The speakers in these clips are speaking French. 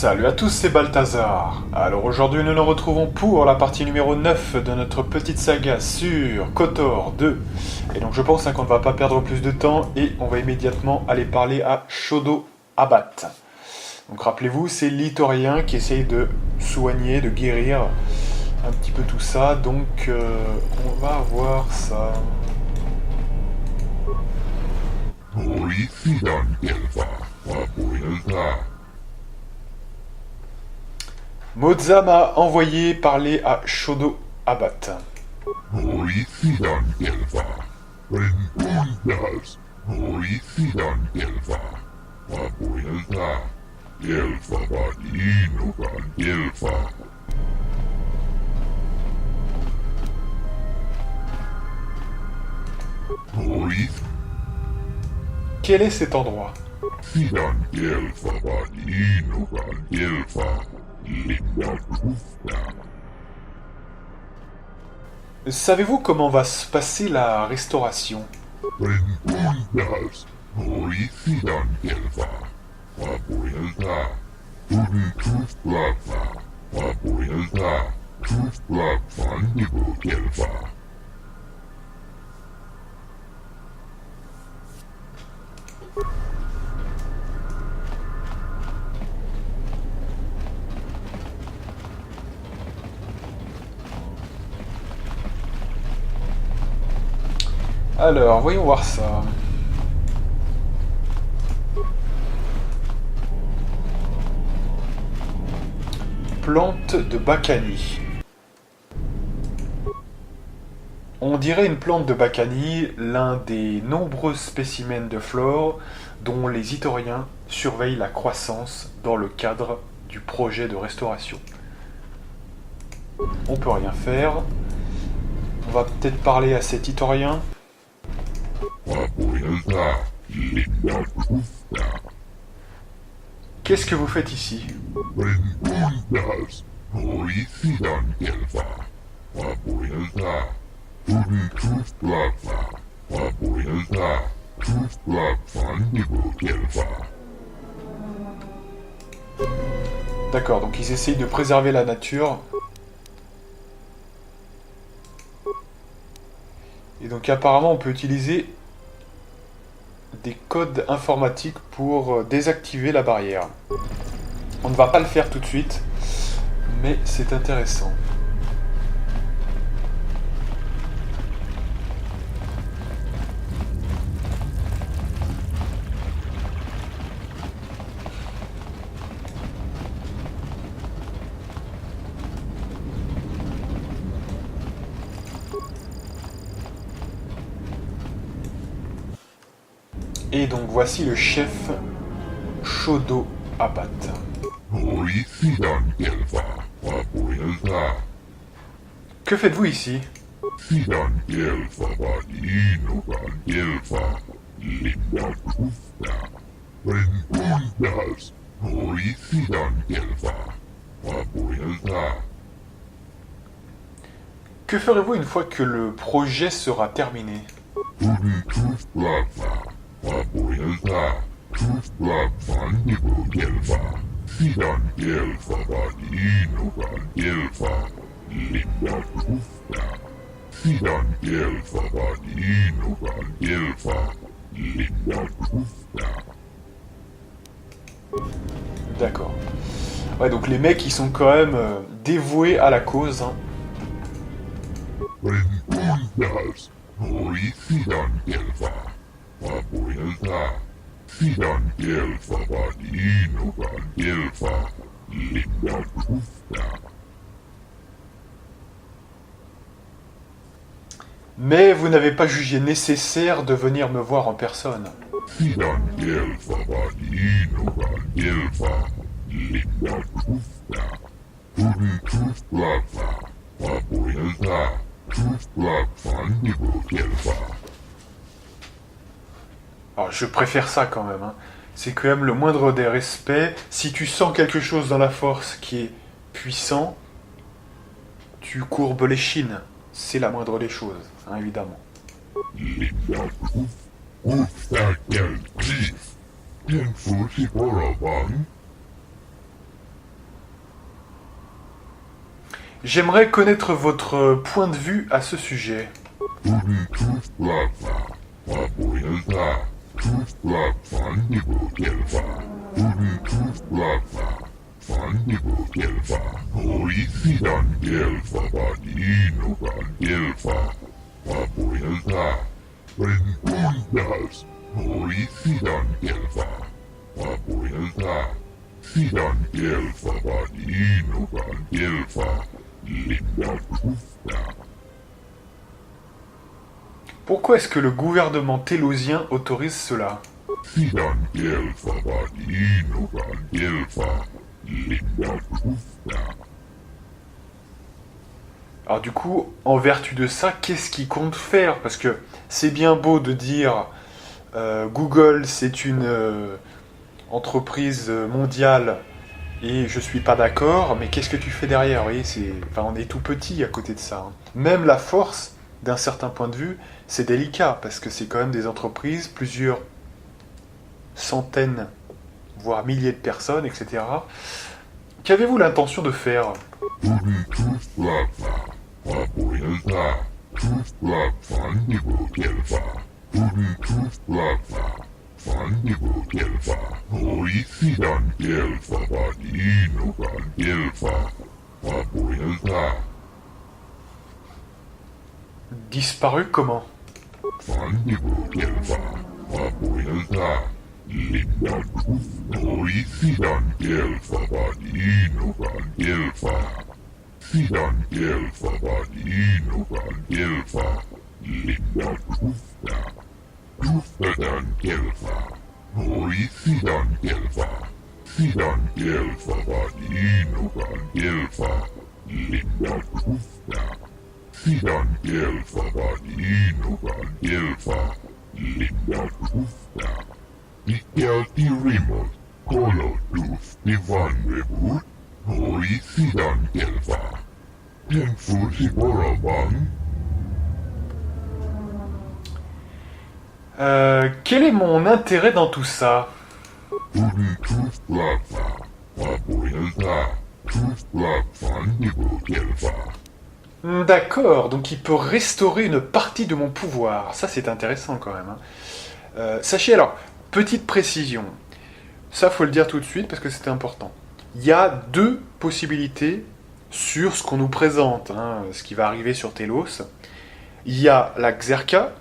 Salut à tous, c'est Balthazar. Alors aujourd'hui nous nous retrouvons pour la partie numéro 9 de notre petite saga sur KOTOR 2. Et donc je pense qu'on ne va pas perdre plus de temps et on va immédiatement aller parler à Shodo Abat. Donc rappelez-vous, c'est l'Itorien qui essaye de soigner, de guérir un petit peu tout ça. Donc on va voir ça. Moza m'a envoyé parler à Shodo Abat. Quel est cet endroit? Savez-vous comment va se passer la restauration? Alors, voyons voir ça. Plante de Bacani. On dirait une plante de Bacani, l'un des nombreux spécimens de flore dont les Itoriens surveillent la croissance dans le cadre du projet de restauration. On peut rien faire. On va peut-être parler à cet Itorien. Qu'est-ce que vous faites ici? D'accord, donc ils essayent de préserver la nature. Et donc apparemment on peut utiliser des codes informatiques pour désactiver la barrière. On ne va pas le faire tout de suite, mais c'est intéressant. Et donc voici le chef Shodo Abat. Que faites-vous ici? Que ferez-vous une fois que le projet sera terminé? D'accord. Ouais, donc les mecs, ils sont quand même dévoués à la cause. Hein. Mais vous n'avez pas jugé nécessaire de venir me voir en personne. Alors, je préfère ça quand même. Hein. C'est quand même le moindre des respects. Si tu sens quelque chose dans la force qui est puissant, tu courbes les chines. C'est la moindre des choses, hein, évidemment. J'aimerais connaître votre point de vue à ce sujet. Pourquoi est-ce que le gouvernement télosien autorise cela? Alors du coup, en vertu de ça, qu'est-ce qu'il compte faire? Parce que c'est bien beau de dire Google c'est une entreprise mondiale et je suis pas d'accord, mais qu'est-ce que tu fais derrière? Vous voyez, enfin, on est tout petit à côté de ça, hein. Même la force, d'un certain point de vue, c'est délicat parce que c'est quand même des entreprises, plusieurs centaines, voire milliers de personnes, etc. Qu'avez-vous l'intention de faire? Disparu comment? Quel est mon intérêt dans tout ça? D'accord, donc il peut restaurer une partie de mon pouvoir. Ça, c'est intéressant quand même, hein. Sachez alors, petite précision, ça faut le dire tout de suite parce que c'est important. Il y a deux possibilités sur ce qu'on nous présente, hein, ce qui va arriver sur Telos. Il y a la Xerka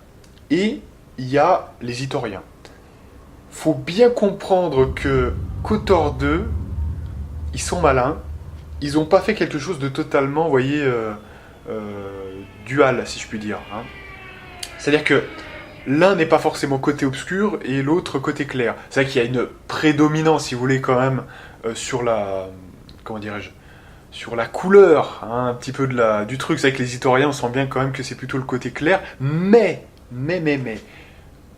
et il y a les Itoriens. Faut bien comprendre que Kotor 2, ils sont malins, ils n'ont pas fait quelque chose de totalement, vous voyez, dual, si je puis dire, hein. C'est-à-dire que l'un n'est pas forcément côté obscur et l'autre côté clair. C'est vrai qu'il y a une prédominance, si vous voulez, quand même, sur la... Comment dirais-je? Sur la couleur, hein, un petit peu du truc. C'est vrai que les Itoriens, on sent bien quand même que c'est plutôt le côté clair. Mais,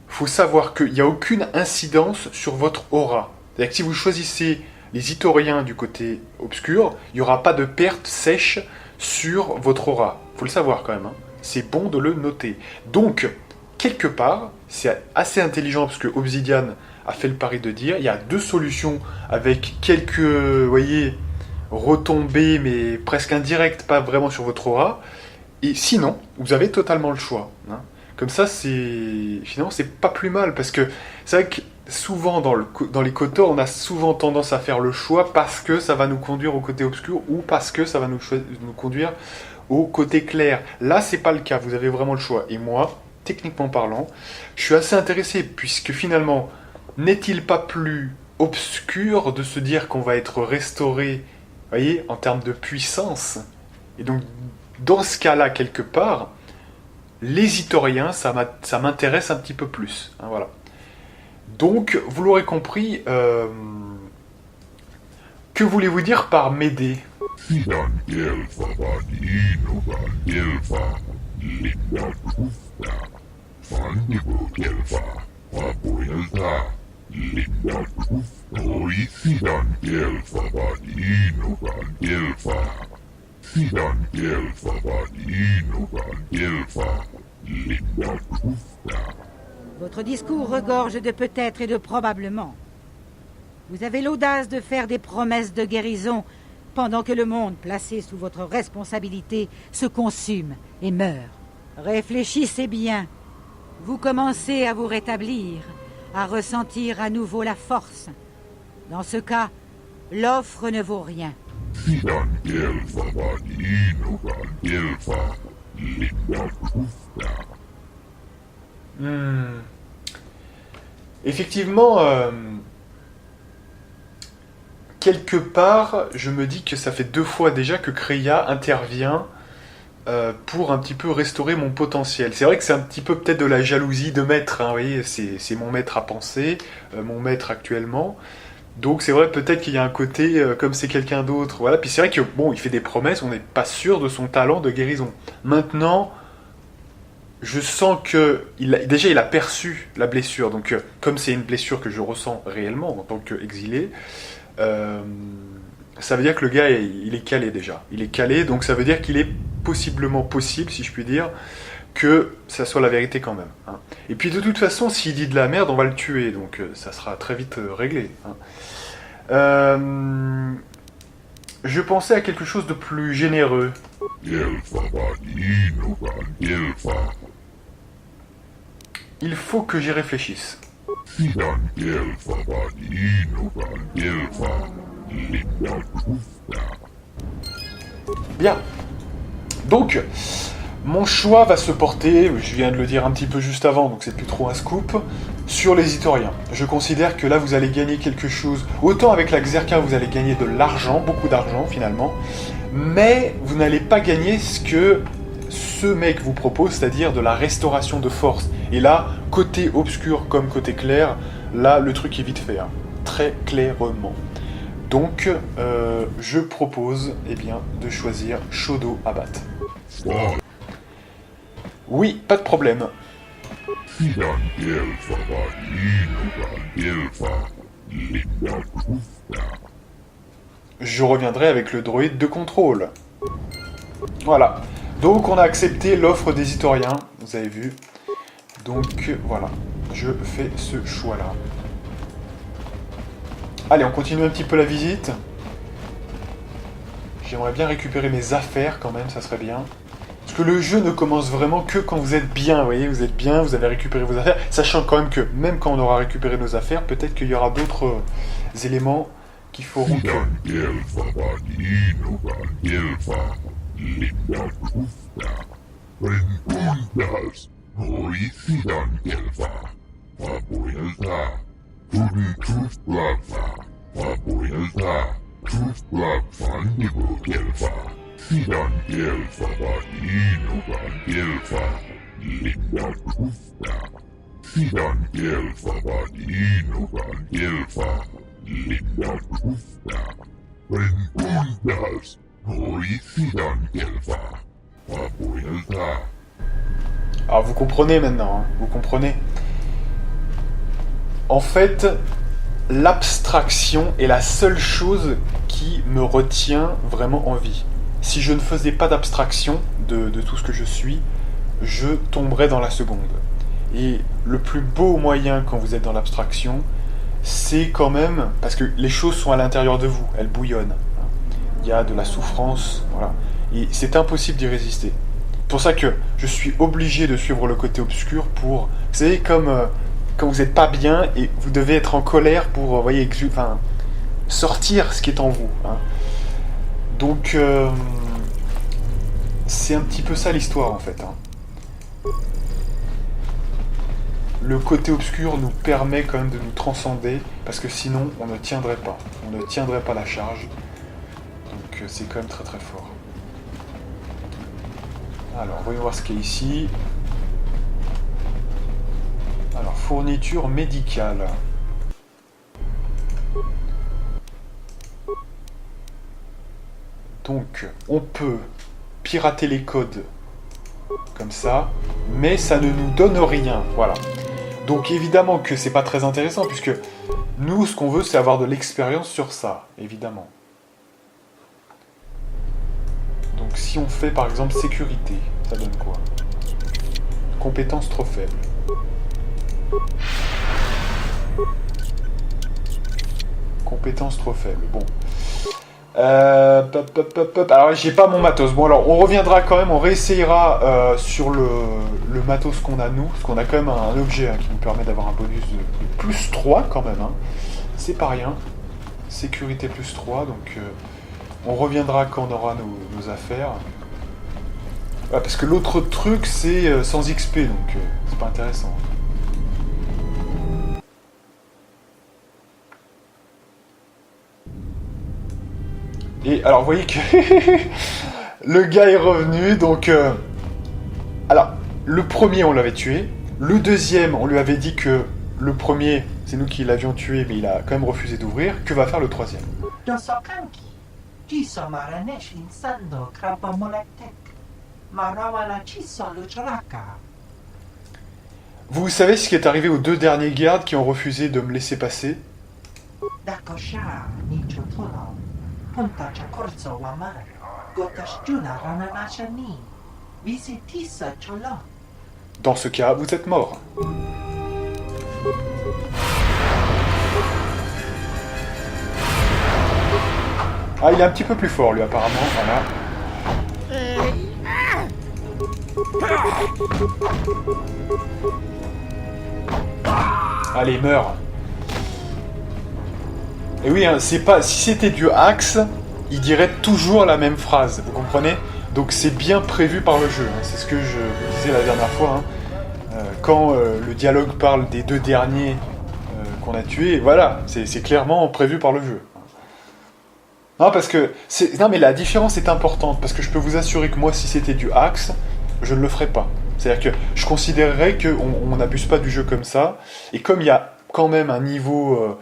faut savoir qu'il n'y a aucune incidence sur votre aura. C'est-à-dire que si vous choisissez les Itoriens du côté obscur, il n'y aura pas de perte sèche sur votre aura. Faut le savoir quand même, hein. C'est bon de le noter. Donc, quelque part, c'est assez intelligent parce que Obsidian a fait le pari de dire, il y a deux solutions avec quelques, vous voyez, retombées, mais presque indirectes, pas vraiment sur votre aura. Et sinon, vous avez totalement le choix, hein. Comme ça, finalement, c'est pas plus mal parce que c'est vrai que souvent dans les Kotor, on a souvent tendance à faire le choix parce que ça va nous conduire au côté obscur ou parce que ça va nous conduire au côté clair. Là, c'est pas le cas. Vous avez vraiment le choix. Et moi, techniquement parlant, je suis assez intéressé puisque finalement, n'est-il pas plus obscur de se dire qu'on va être restauré, vous voyez, en termes de puissance? Et donc, dans ce cas-là, quelque part, les Itoriens, ça m'intéresse un petit peu plus, hein, voilà. Donc, vous l'aurez compris, que voulez-vous dire par m'aider? Votre discours regorge de peut-être et de probablement. Vous avez l'audace de faire des promesses de guérison pendant que le monde placé sous votre responsabilité se consume et meurt. Réfléchissez bien. Vous commencez à vous rétablir, à ressentir à nouveau la force. Dans ce cas, l'offre ne vaut rien. Effectivement, quelque part, je me dis que ça fait 2 fois déjà que Kreia intervient pour un petit peu restaurer mon potentiel. C'est vrai que c'est un petit peu peut-être de la jalousie de maître, hein, vous voyez, c'est mon maître à penser, mon maître actuellement. Donc c'est vrai peut-être qu'il y a un côté comme c'est quelqu'un d'autre, voilà. Puis c'est vrai que bon, il fait des promesses, on n'est pas sûr de son talent de guérison. Maintenant, je sens que déjà il a perçu la blessure, donc comme c'est une blessure que je ressens réellement en tant qu'exilé, ça veut dire que le gars il est calé déjà. Il est calé, donc ça veut dire qu'il est possiblement possible, si je puis dire, que ça soit la vérité quand même. Hein. Et puis de toute façon, s'il dit de la merde, on va le tuer, donc ça sera très vite réglé. Hein. Je pensais à quelque chose de plus généreux. Il faut que j'y réfléchisse. Bien. Donc, mon choix va se porter, je viens de le dire un petit peu juste avant, donc c'est plus trop un scoop, sur les Itoriens. Je considère que là, vous allez gagner quelque chose. Autant avec la Xerka, vous allez gagner de l'argent, beaucoup d'argent finalement, mais vous n'allez pas gagner ce que ce mec vous propose, c'est-à-dire de la restauration de force. Et là, côté obscur comme côté clair, là, le truc est vite fait, hein, très clairement. Donc, je propose de choisir Shodo Abat. Oui, pas de problème. Je reviendrai avec le droïde de contrôle. Voilà. Donc, on a accepté l'offre des Itoriens, vous avez vu. Donc, voilà. Je fais ce choix-là. Allez, on continue un petit peu la visite. J'aimerais bien récupérer mes affaires quand même, ça serait bien. Parce que le jeu ne commence vraiment que quand vous êtes bien, vous voyez, vous êtes bien, vous avez récupéré vos affaires. Sachant quand même que, même quand on aura récupéré nos affaires, peut-être qu'il y aura d'autres éléments qui feront que... Alors vous comprenez maintenant, hein, vous comprenez. En fait, l'abstraction est la seule chose qui me retient vraiment en vie. Si je ne faisais pas d'abstraction de tout ce que je suis, je tomberais dans la seconde. Et le plus beau moyen quand vous êtes dans l'abstraction, c'est quand même, parce que les choses sont à l'intérieur de vous, elles bouillonnent. Il y a de la souffrance, voilà. Et c'est impossible d'y résister. C'est pour ça que je suis obligé de suivre le côté obscur pour... Vous savez, comme quand vous n'êtes pas bien et vous devez être en colère pour, voyez, sortir ce qui est en vous. Hein. Donc, c'est un petit peu ça l'histoire, en fait. Hein. Le côté obscur nous permet quand même de nous transcender, parce que sinon, on ne tiendrait pas. On ne tiendrait pas la charge. Donc, c'est quand même très très fort. Alors, voyons voir ce qu'il y a ici. Alors, fourniture médicale. Donc, on peut pirater les codes comme ça, mais ça ne nous donne rien, voilà. Donc évidemment que c'est pas très intéressant, puisque nous, ce qu'on veut, c'est avoir de l'expérience sur ça, évidemment. Donc si on fait par exemple sécurité, ça donne quoi? Compétence trop faible. Compétence trop faible, bon. Alors j'ai pas mon matos. Bon alors on reviendra quand même, on réessayera sur le matos qu'on a nous, parce qu'on a quand même un objet qui nous permet d'avoir un bonus de plus 3 quand même. C'est pas rien. Sécurité plus 3, donc on reviendra quand on aura nos affaires. Ouais, parce que l'autre truc c'est sans XP, donc c'est pas intéressant. Et alors vous voyez que le gars est revenu, donc alors le premier on l'avait tué, le deuxième on lui avait dit que le premier c'est nous qui l'avions tué mais il a quand même refusé d'ouvrir. Que va faire le troisième? Vous savez ce qui est arrivé aux deux derniers gardes qui ont refusé de me laisser passer? Dans ce cas, vous êtes mort. Ah, il est un petit peu plus fort, lui, apparemment, voilà. Allez, meurs. Et oui, hein, c'est pas... Si c'était du Axe, il dirait toujours la même phrase, vous comprenez? Donc c'est bien prévu par le jeu, hein. C'est ce que je vous disais la dernière fois, hein. Quand le dialogue parle des deux derniers qu'on a tués, voilà, c'est clairement prévu par le jeu. Non, parce que... Non, mais la différence est importante, parce que je peux vous assurer que moi, si c'était du Axe, je ne le ferais pas. C'est-à-dire que je considérerais qu'on n'abuse pas du jeu comme ça, et comme il y a quand même un niveau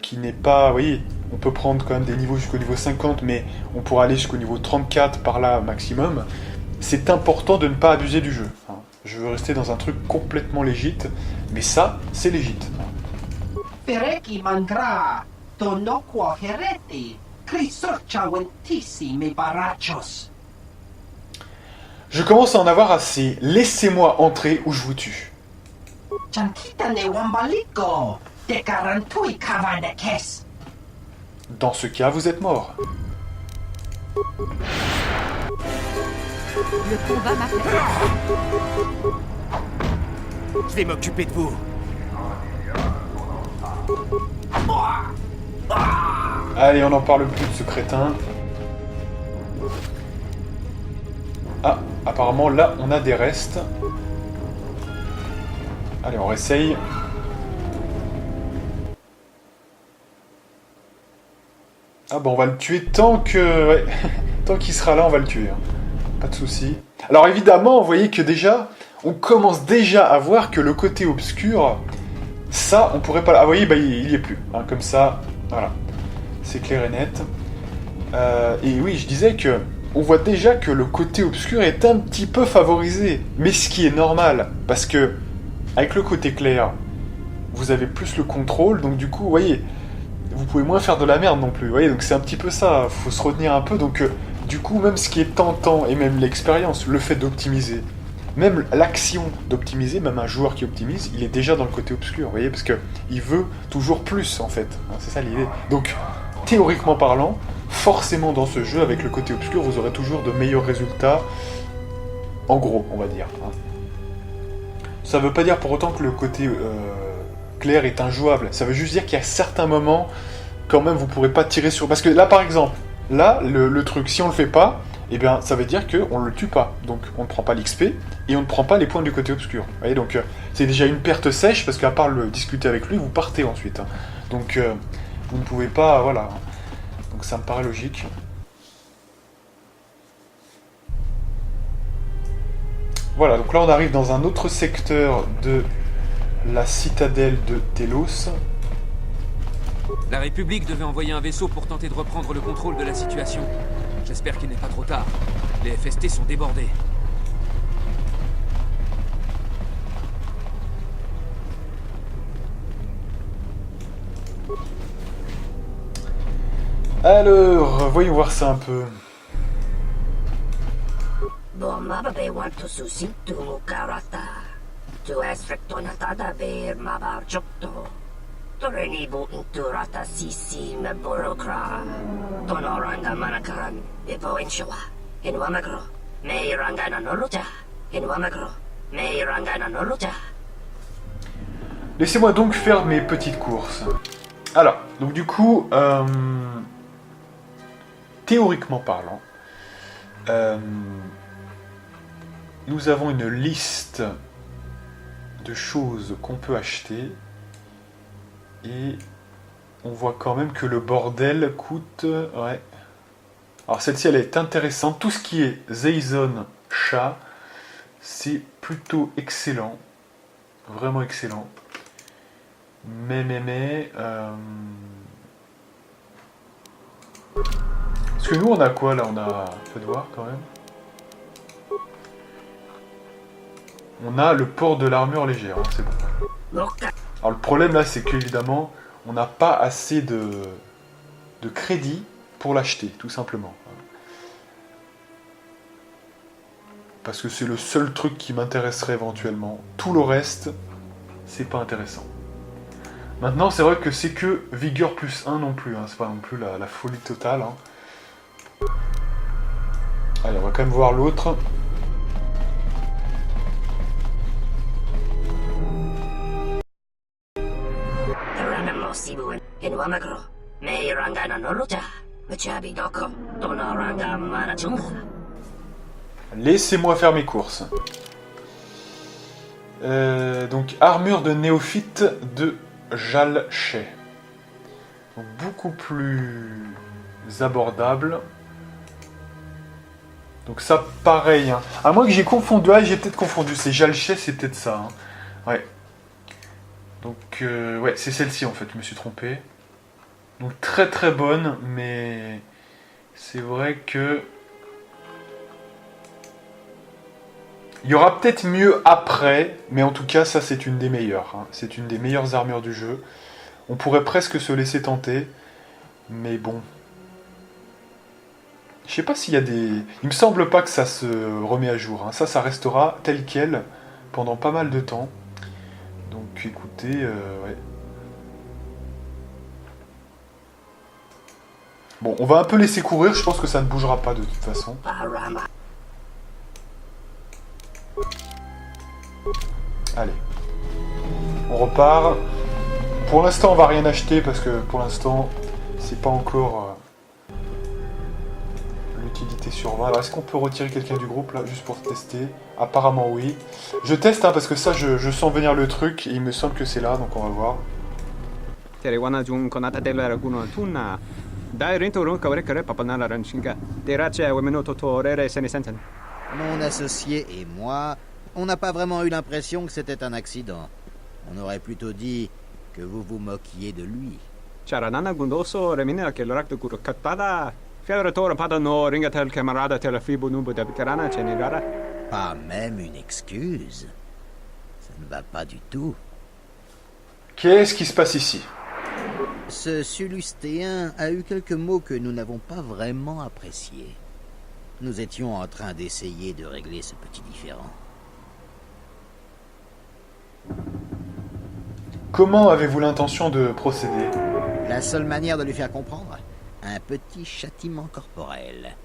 qui n'est pas... Vous voyez, on peut prendre quand même des niveaux jusqu'au niveau 50, mais on pourra aller jusqu'au niveau 34 par là maximum, c'est important de ne pas abuser du jeu. Hein. Je veux rester dans un truc complètement légite, mais ça, c'est légite. Je commence à en avoir assez. Laissez-moi entrer ou je vous tue. Dans ce cas, vous êtes mort. Le combat m'a fait peur. Je vais m'occuper de vous. Allez, on n'en parle plus de ce crétin. Ah, apparemment, là, on a des restes. Allez, on réessaye. Ah bon, on va le tuer tant que... Ouais. Tant qu'il sera là, on va le tuer. Hein. Pas de soucis. Alors évidemment, vous voyez que déjà, on commence déjà à voir que le côté obscur, ça, on pourrait pas... Ah, vous voyez, bah, il y est plus. Hein, comme ça, voilà. C'est clair et net. Et oui, je disais que... On voit déjà que le côté obscur est un petit peu favorisé. Mais ce qui est normal, parce que, avec le côté clair, vous avez plus le contrôle, donc du coup, vous voyez... Vous pouvez moins faire de la merde non plus, vous voyez, donc c'est un petit peu ça, faut se retenir un peu, donc du coup, même ce qui est tentant, et même l'expérience, le fait d'optimiser, même l'action d'optimiser, même un joueur qui optimise, il est déjà dans le côté obscur, vous voyez, parce que il veut toujours plus, en fait, hein, c'est ça l'idée. Donc, théoriquement parlant, forcément dans ce jeu, avec le côté obscur, vous aurez toujours de meilleurs résultats, en gros, on va dire. Hein. Ça veut pas dire pour autant que le côté... clair est injouable. Ça veut juste dire qu'il y a certains moments, quand même, vous pourrez pas tirer sur... Parce que là, par exemple, là, le truc, si on le fait pas, eh bien, ça veut dire qu'on le tue pas. Donc, on ne prend pas l'XP, et on ne prend pas les points du côté obscur. Vous voyez, donc, c'est déjà une perte sèche, parce qu'à part le discuter avec lui, vous partez ensuite. Hein. Donc, vous ne pouvez pas... Voilà. Donc, ça me paraît logique. Voilà, donc là, on arrive dans un autre secteur de... la citadelle de Telos. La République devait envoyer un vaisseau pour tenter de reprendre le contrôle de la situation. J'espère qu'il n'est pas trop tard. Les FST sont débordés. Alors, voyons voir ça un peu. Torenibu inturata sisi meborokra. Tonoranga manakan, epo inshawa. Enwamagro, meiranga nanoloja. Enwamagro, meiranga nanoloja. Laissez-moi donc faire mes petites courses. Alors, donc du coup, théoriquement parlant, nous avons une liste de choses qu'on peut acheter et on voit quand même que le bordel coûte... Ouais. Alors celle-ci elle est intéressante. Tout ce qui est Zeison chat, c'est plutôt excellent. Vraiment excellent. Mais... Parce que nous on a quoi là? On a... Faites voir quand même. On a le port de l'armure légère, hein, c'est bon. Alors le problème là, c'est qu'évidemment, on n'a pas assez de crédit pour l'acheter, tout simplement. Parce que c'est le seul truc qui m'intéresserait éventuellement. Tout le reste, c'est pas intéressant. Maintenant, c'est vrai que c'est que vigueur plus 1 non plus, hein, c'est pas non plus la folie totale. Hein. Allez, on va quand même voir l'autre. Laissez-moi faire mes courses. Donc, armure de néophyte de Jalchet. Donc, beaucoup plus abordable. Donc ça, pareil. Hein. À moins que j'ai confondu. Ah, j'ai peut-être confondu. C'est Jalchet, c'est peut-être ça. Hein. Ouais. Donc, ouais, c'est celle-ci en fait, je me suis trompé. Donc, très très bonne, mais c'est vrai que. Il y aura peut-être mieux après, mais en tout cas, ça c'est une des meilleures. Hein. C'est une des meilleures armures du jeu. On pourrait presque se laisser tenter, mais bon. Je sais pas s'il y a des. Il me semble pas que ça se remet à jour. Hein. Ça restera tel quel pendant pas mal de temps. Donc écoutez, ouais. Bon, on va un peu laisser courir, je pense que ça ne bougera pas de toute façon. Allez. On repart. Pour l'instant, on va rien acheter parce que pour l'instant, c'est pas encore l'utilité sur 20. Alors, est-ce qu'on peut retirer quelqu'un du groupe là, juste pour tester? Apparemment, oui. Je teste hein, parce que ça, je sens venir le truc et il me semble que c'est là, donc on va voir. Mon associé et moi, on n'a pas vraiment eu l'impression que c'était un accident. On aurait plutôt dit que vous vous moquiez de lui. Pas même une excuse. Ça ne va pas du tout. Qu'est-ce qui se passe ici? Ce Sulustéen a eu quelques mots que nous n'avons pas vraiment appréciés. Nous étions en train d'essayer de régler ce petit différend. Comment avez-vous l'intention de procéder? La seule manière de lui faire comprendre, un petit châtiment corporel.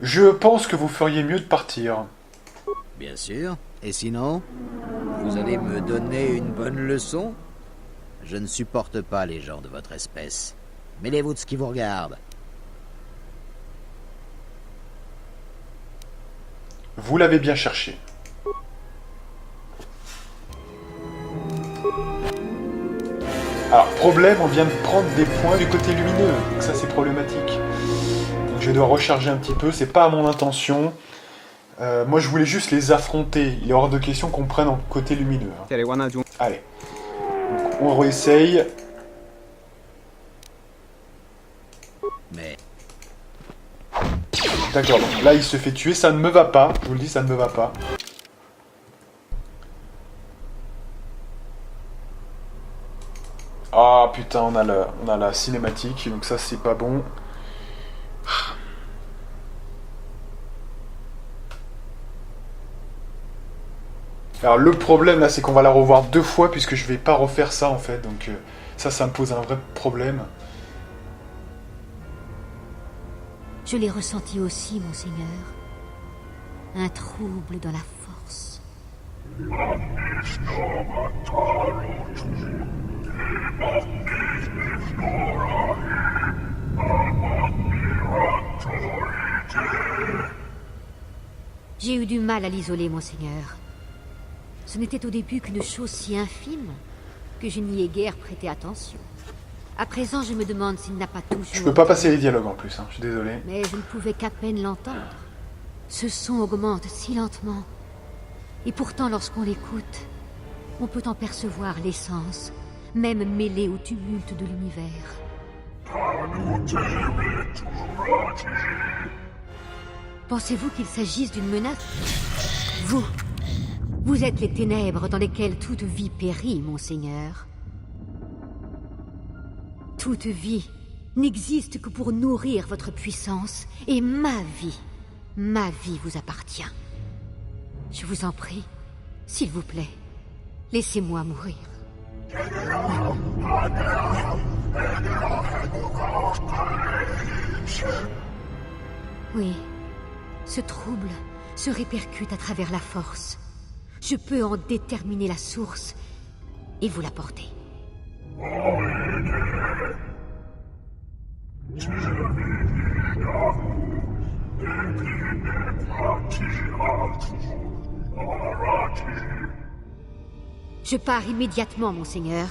Je pense que vous feriez mieux de partir. Bien sûr. Et sinon, vous allez me donner une bonne leçon? Je ne supporte pas les gens de votre espèce. Mêlez-vous de ce qui vous regarde. Vous l'avez bien cherché. Alors, problème, on vient de prendre des points du côté lumineux. Donc ça, c'est problématique. Donc je dois recharger un petit peu. C'est pas à mon intention. Moi, je voulais juste les affronter. Il est hors de question qu'on prenne en côté lumineux. Hein. Allez. Donc, on réessaye. Mais... D'accord, donc là, il se fait tuer. Ça ne me va pas. Je vous le dis, ça ne me va pas. Ah, putain, on a la cinématique. Donc ça, c'est pas bon. Alors le problème là, c'est qu'on va la revoir 2 fois puisque je vais pas refaire ça en fait. Donc ça me pose un vrai problème. Je l'ai ressenti aussi, monseigneur. Un trouble dans la force. J'ai eu du mal à l'isoler, monseigneur. Ce n'était au début qu'une chose si infime que je n'y ai guère prêté attention. À présent, je me demande s'il n'a pas toujours... Je peux pas passer les dialogues en plus, hein. Je suis désolé. Mais je ne pouvais qu'à peine l'entendre. Ce son augmente si lentement. Et pourtant, lorsqu'on l'écoute, on peut en percevoir l'essence, même mêlée au tumulte de l'univers. Pensez-vous qu'il s'agisse d'une menace? Vous êtes les ténèbres dans lesquelles toute vie périt, monseigneur. Toute vie n'existe que pour nourrir votre puissance, et ma vie vous appartient. Je vous en prie, s'il vous plaît, laissez-moi mourir. Oui, ce trouble se répercute à travers la force. Je peux en déterminer la source et vous l'apporter. Je pars immédiatement, monseigneur.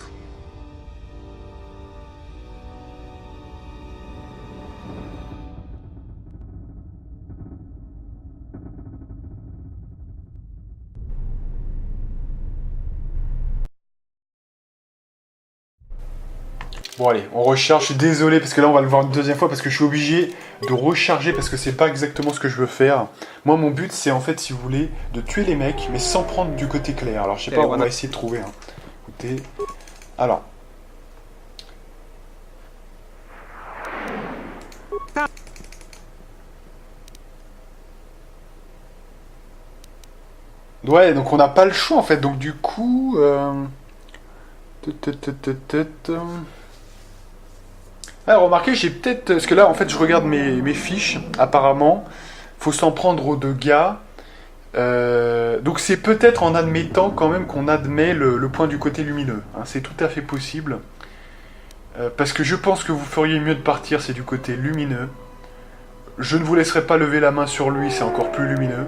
Bon allez, on recharge, je suis désolé parce que là on va le voir une deuxième fois parce que je suis obligé de recharger parce que c'est pas exactement ce que je veux faire. Moi mon but c'est en fait si vous voulez de tuer les mecs mais sans prendre du côté clair. Alors je sais pas, on va essayer de trouver. Hein. Écoutez, alors. Ouais, donc on n'a pas le choix en fait, donc du coup... Ah, remarquez, j'ai peut-être... Parce que là, en fait, je regarde mes fiches. Apparemment, faut s'en prendre aux 2 gars. Donc c'est peut-être en admettant quand même qu'on admet le point du côté lumineux. Hein, c'est tout à fait possible. Parce que je pense que vous feriez mieux de partir, c'est du côté lumineux. Je ne vous laisserai pas lever la main sur lui, c'est encore plus lumineux.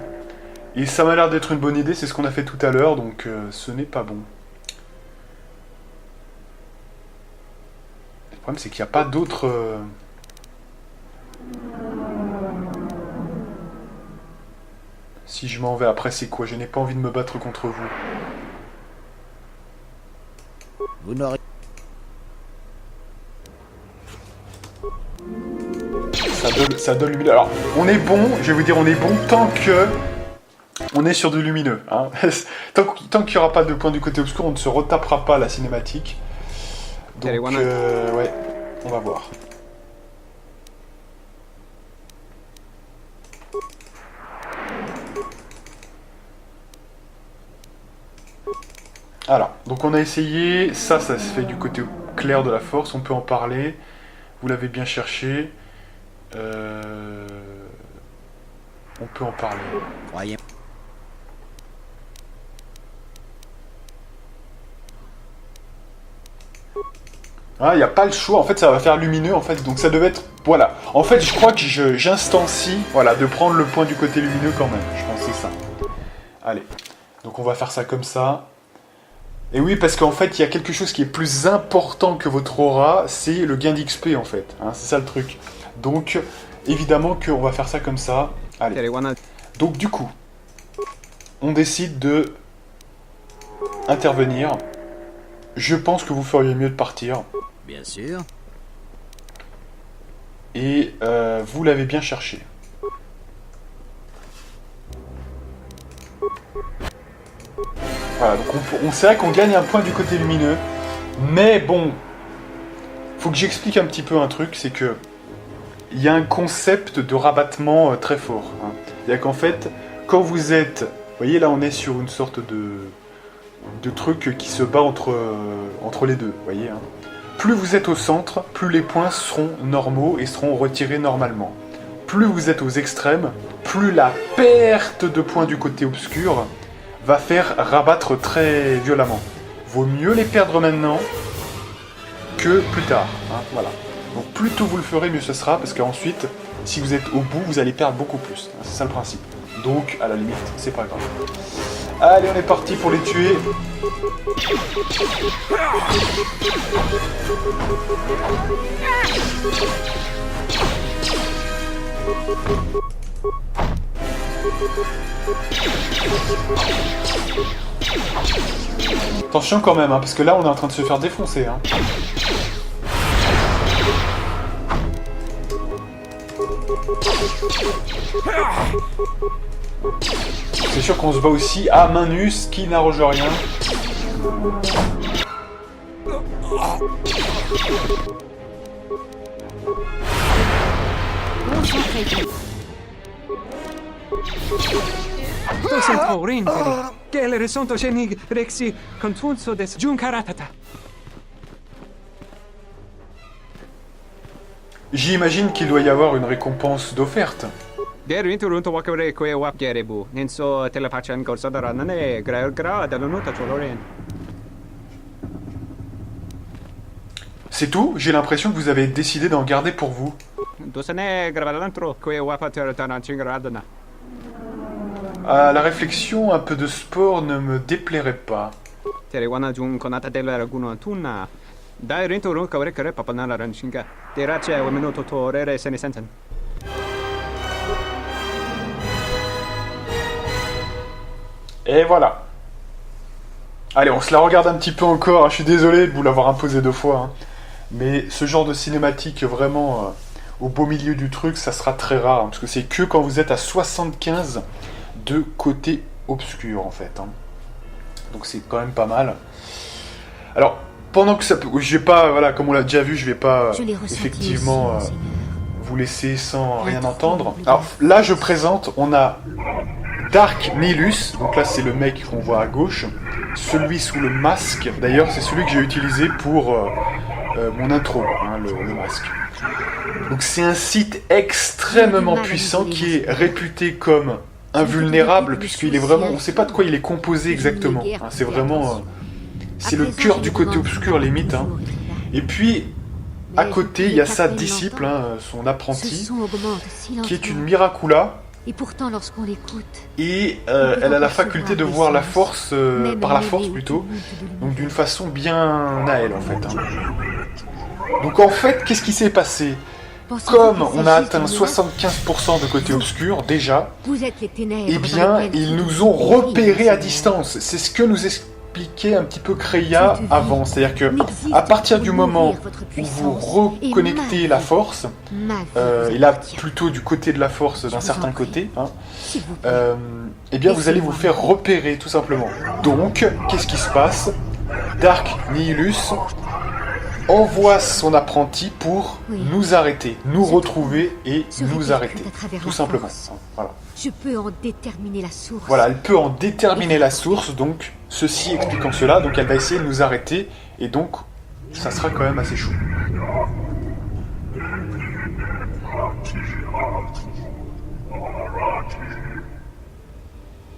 Et ça m'a l'air d'être une bonne idée, c'est ce qu'on a fait tout à l'heure, donc ce n'est pas bon. Le problème, c'est qu'il n'y a pas d'autres... Si je m'en vais, après, c'est quoi? Je n'ai pas envie de me battre contre vous. Vous n'aurez... Ça donne lumineux. Alors, on est bon, je vais vous dire, on est bon tant que... On est sur du lumineux. Hein. Tant qu'il n'y aura pas de point du côté obscur, on ne se retapera pas la cinématique. Donc, ouais, on va voir. Alors, donc on a essayé, ça se fait du côté clair de la force, on peut en parler, vous l'avez bien cherché, on peut en parler. Croyez. Ah, il n'y a pas le choix, en fait ça va faire lumineux en fait, donc ça devait être... Voilà, en fait je crois que j'instancie, voilà, de prendre le point du côté lumineux quand même, je pense que c'est ça. Allez, donc on va faire ça comme ça. Et oui, parce qu'en fait il y a quelque chose qui est plus important que votre aura, c'est le gain d'XP en fait, hein, c'est ça le truc. Donc évidemment qu'on va faire ça comme ça. Allez, donc du coup, on décide de intervenir. Je pense que vous feriez mieux de partir. Bien sûr. Et vous l'avez bien cherché. Voilà, donc on sait qu'on gagne un point du côté lumineux. Mais bon, faut que j'explique un petit peu un truc, c'est que il y a un concept de rabattement très fort. Hein. C'est-à-dire qu'en fait, quand vous êtes voyez, là, on est sur une sorte de truc qui se bat entre les deux, vous voyez. Hein. Plus vous êtes au centre, plus les points seront normaux et seront retirés normalement. Plus vous êtes aux extrêmes, plus la perte de points du côté obscur va faire rabattre très violemment. Vaut mieux les perdre maintenant que plus tard. Hein, voilà. Donc plus tôt vous le ferez, mieux ce sera, parce qu'ensuite, si vous êtes au bout, vous allez perdre beaucoup plus. Hein, c'est ça le principe. Donc, à la limite, c'est pas grave. Allez, on est parti pour les tuer. Attention quand même, hein, parce que là, on est en train de se faire défoncer. Hein. C'est sûr qu'on se bat aussi à main nue, ce qui n'arrange rien. Tosin Rinteri, quel resonto genig rexi contunso des Junkaratata. J'imagine qu'il doit y avoir une récompense d'offerte. Derinturunto wakore kwe wapgerebu, ninso telepachan gorsadara nane gra dalonuta choloren. C'est tout? J'ai l'impression que vous avez décidé d'en garder pour vous. Dosane gravalantro kwe wapater tananchingaradana. À la réflexion, un peu de sport ne me déplairait pas. Terewana jun konata della raguno tuna. Derinturun kawre kare papanala ranchinga. Derace wemenoto torere senesenten. Et voilà. Allez, on se la regarde un petit peu encore. Hein. Je suis désolé de vous l'avoir imposé 2 fois. Hein. Mais ce genre de cinématique vraiment au beau milieu du truc, ça sera très rare. Hein, parce que c'est que quand vous êtes à 75 de côté obscur en fait. Hein. Donc c'est quand même pas mal. Alors, pendant que ça peut... Je vais pas, voilà, comme on l'a déjà vu, je vais pas effectivement vous laisser sans rien entendre. Alors là, je présente, on a Dark Nihilus, donc là c'est le mec qu'on voit à gauche. Celui sous le masque, d'ailleurs c'est celui que j'ai utilisé pour mon intro, hein, le masque. Donc c'est un site extrêmement puissant qui est réputé comme invulnérable, puisqu'il est vraiment... On ne sait pas de quoi il est composé exactement. Hein, c'est vraiment... c'est le cœur du côté obscur limite. Hein. Et puis, à côté, il y a sa disciple, hein, son apprenti, qui est une Miracula. Et pourtant, lorsqu'on l'écoute... Et elle a la faculté de voir la force, par la force plutôt, donc d'une façon bien à elle en fait. Hein. Donc en fait, qu'est-ce qui s'est passé? Comme on a atteint 75% de côté obscur déjà, eh bien, ils nous ont repérés à distance. C'est ce que nous expliquait un petit peu Kreia avant. C'est-à-dire que à partir du moment où vous reconnectez la force, et là plutôt du côté de la force d'un certain côté, hein, eh bien vous allez vous faire repérer tout simplement. Donc, qu'est-ce qui se passe? Dark Nihilus envoie son apprenti pour nous arrêter, nous retrouver et nous arrêter, tout simplement. Voilà. Je peux en déterminer la source. Voilà, elle peut en déterminer la source, donc ceci expliquant cela, donc elle va essayer de nous arrêter, et donc ça sera quand même assez chaud.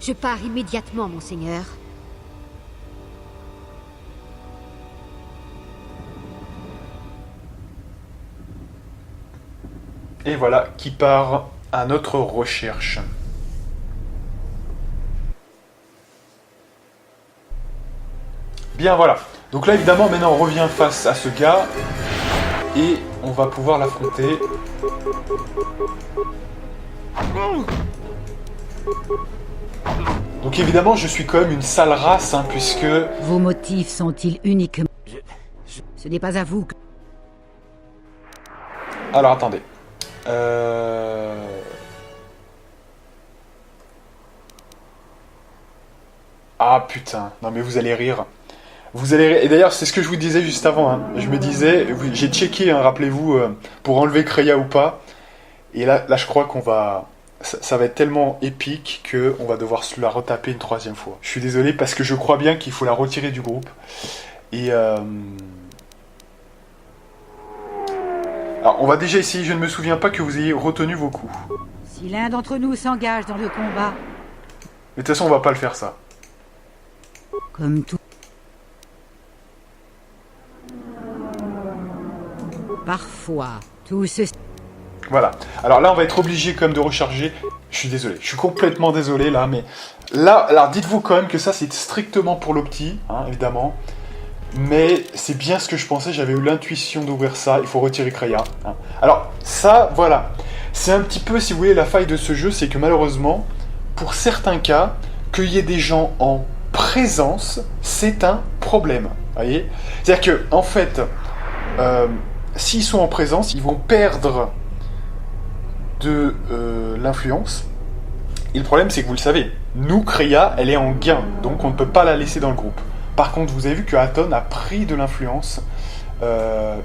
Je pars immédiatement, monseigneur. Et voilà, qui part à notre recherche. Bien, voilà. Donc là, évidemment, maintenant, on revient face à ce gars. Et on va pouvoir l'affronter. Donc évidemment, je suis quand même une sale race, hein, puisque... Vos motifs sont-ils uniquement... Ce n'est pas à vous que... Alors, attendez. Ah putain, non mais vous allez rire. Vous allez rire. Et d'ailleurs, c'est ce que je vous disais juste avant. Hein. Je me disais, j'ai checké, hein, rappelez-vous, pour enlever Kreia ou pas. Et là, je crois qu'on va ça va être tellement épique qu'on va devoir se la retaper une 3e fois. Je suis désolé parce que je crois bien qu'il faut la retirer du groupe. Et alors, on va déjà essayer. Je ne me souviens pas que vous ayez retenu vos coups. Si l'un d'entre nous s'engage dans le combat, Mais de toute façon, on va pas le faire ça. comme tout... Parfois, tout ceci... Voilà. Alors là, on va être obligé quand même de recharger. Je suis désolé. Je suis complètement désolé là, mais là, alors dites-vous quand même que ça, c'est strictement pour l'opti, hein, évidemment. Mais c'est bien ce que je pensais. J'avais eu l'intuition d'ouvrir ça. Il faut retirer Kreia. Hein. Alors ça, voilà. C'est un petit peu, si vous voulez, la faille de ce jeu, c'est que malheureusement, pour certains cas, qu'il y ait des gens en présence, c'est un problème. Vous voyez ? C'est-à-dire que, en fait, s'ils sont en présence, ils vont perdre de l'influence. Et le problème, c'est que vous le savez, nous, Kreia, elle est en gain, donc on ne peut pas la laisser dans le groupe. Par contre, vous avez vu que Atton a pris de l'influence,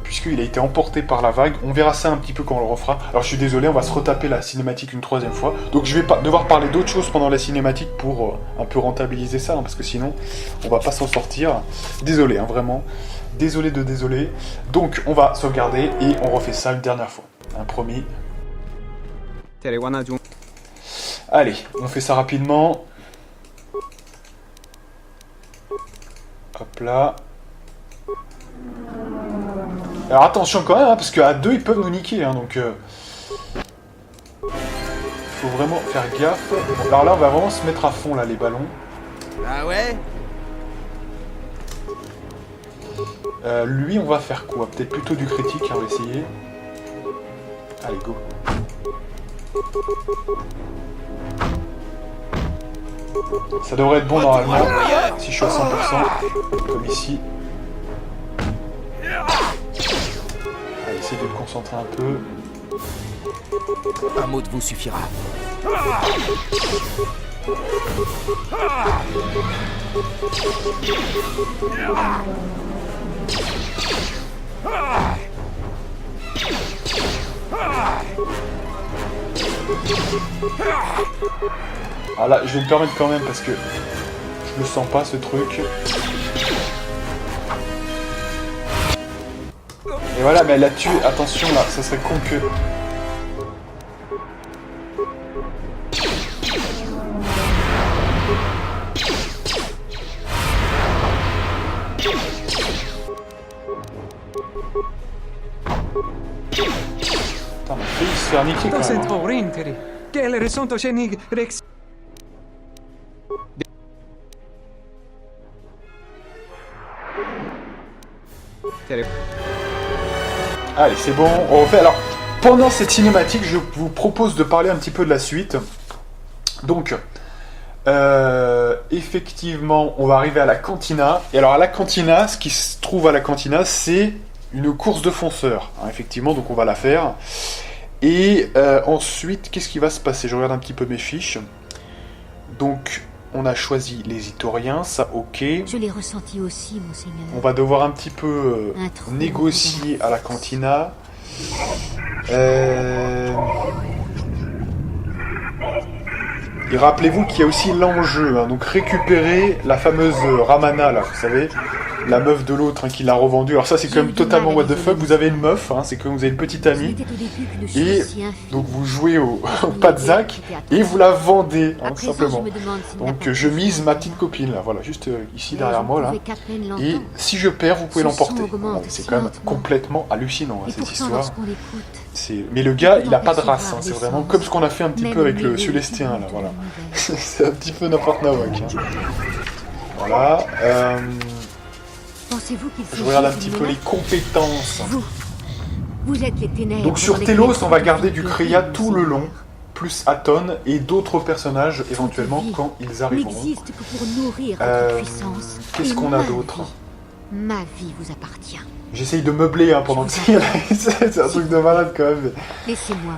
puisqu'il a été emporté par la vague. On verra ça un petit peu quand on le refera. Alors je suis désolé, on va se retaper la cinématique une 3e fois. Donc je vais devoir parler d'autres choses pendant la cinématique pour un peu rentabiliser ça, hein, parce que sinon, on va pas s'en sortir. Désolé, hein, vraiment. Désolé de désolé. Donc on va sauvegarder et on refait ça une dernière fois. Un promis. Allez, on fait ça rapidement. Hop là. Alors attention quand même, hein, parce qu'à 2 ils peuvent nous niquer, hein, donc faut vraiment faire gaffe. Alors là on va vraiment se mettre à fond là les ballons. Ah ouais? Lui on va faire quoi? Peut-être plutôt du critique, hein, on va essayer. Allez go. Ça devrait être bon normalement, si je suis à 100%, comme ici. Allez, essayez de me concentrer un peu. Un mot de vous suffira. Ah là, je vais me permettre quand même parce que je le sens pas ce truc. Et voilà, mais elle l'a tué. Attention là, ça serait con que... Putain, ma fille se fait niquer quand même. Hein. Orinteri. Quelle resento cenig rex. Allez, c'est bon, on refait. Alors, pendant cette cinématique, je vous propose de parler un petit peu de la suite. Donc, effectivement, on va arriver à la cantina. Et alors, à la cantina, ce qui se trouve à la cantina, c'est une course de fonceurs. Hein, effectivement, donc on va la faire. Et ensuite, qu'est-ce qui va se passer? Je regarde un petit peu mes fiches. Donc, on a choisi les Itoriens, ça ok. Je l'ai ressenti aussi, monseigneur. On va devoir un petit peu négocier à la cantina. Et rappelez-vous qu'il y a aussi l'enjeu, hein, donc récupérer la fameuse Ramana, là, vous savez, la meuf de l'autre, hein, qui l'a revendue. Alors ça, c'est quand même totalement what the fuck. Vous avez une meuf, hein, c'est que vous avez une petite amie, et donc vous jouez au Padzak, et vous la vendez, hein, simplement. Donc je mise ma petite copine, là, voilà, juste ici derrière moi, là. Et si je perds, vous pouvez l'emporter. Voilà, c'est quand même complètement hallucinant, hein, cette histoire. Mais le gars, il a pas de race, hein, c'est vraiment comme ce qu'on a fait un petit peu avec le Célestien, là, voilà. C'est un petit peu n'importe nawak. Hein. Voilà. Je regarde un petit peu les compétences. Vous êtes les ténèbres. Donc sur Telos, on va garder du Kreia tout le long, plus Atton et d'autres personnages éventuellement quand ils arriveront. Qu'est-ce qu'on a d'autre? Ma vie vous appartient. J'essaye de meubler hein, pendant que c'est un truc de malade quand même. Laissez-moi.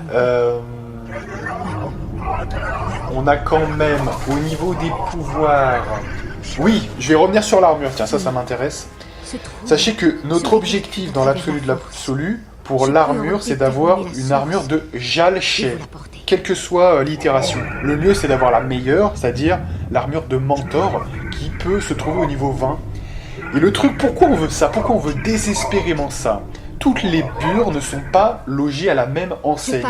On a quand même au niveau des pouvoirs. Oui, je vais revenir sur l'armure. Tiens, ça m'intéresse. Sachez que notre objectif dans l'absolu de l'absolu pour l'armure, c'est d'avoir une armure de Jal'Shem. quelle que soit l'itération. Le mieux, c'est d'avoir la meilleure, c'est-à-dire l'armure de mentor, qui peut se trouver au niveau 20. Et le truc, pourquoi on veut ça? Pourquoi on veut désespérément ça? Toutes les bures ne sont pas logées à la même enseigne.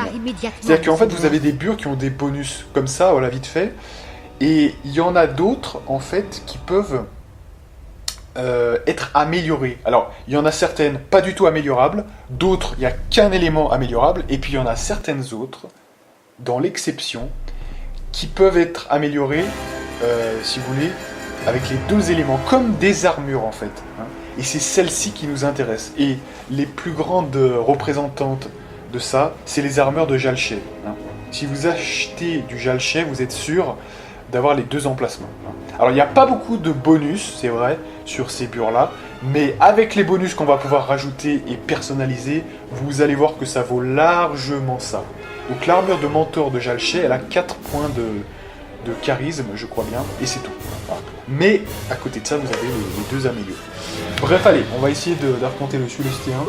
C'est-à-dire qu'en fait, vous avez des bures qui ont des bonus comme ça, voilà, vite fait. Et il y en a d'autres, en fait, qui peuvent être améliorées. Alors, il y en a certaines pas du tout améliorables, d'autres, il n'y a qu'un élément améliorable, et puis il y en a certaines autres, dans l'exception, qui peuvent être améliorées, si vous voulez, avec les deux éléments, comme des armures, en fait. Hein. Et c'est celle-ci qui nous intéresse. Et les plus grandes représentantes de ça, c'est les armures de Jalché. Hein. Si vous achetez du Jalché, vous êtes sûr d'avoir les deux emplacements. Hein. Alors, il n'y a pas beaucoup de bonus, c'est vrai, sur ces bures-là, mais avec les bonus qu'on va pouvoir rajouter et personnaliser, vous allez voir que ça vaut largement ça. Donc, l'armure de mentor de Jalché, elle a 4 points de charisme, je crois bien, et c'est tout. Voilà. Mais, à côté de ça, vous avez les deux améliorés. Bref, allez, on va essayer d'affronter le Sulestéen.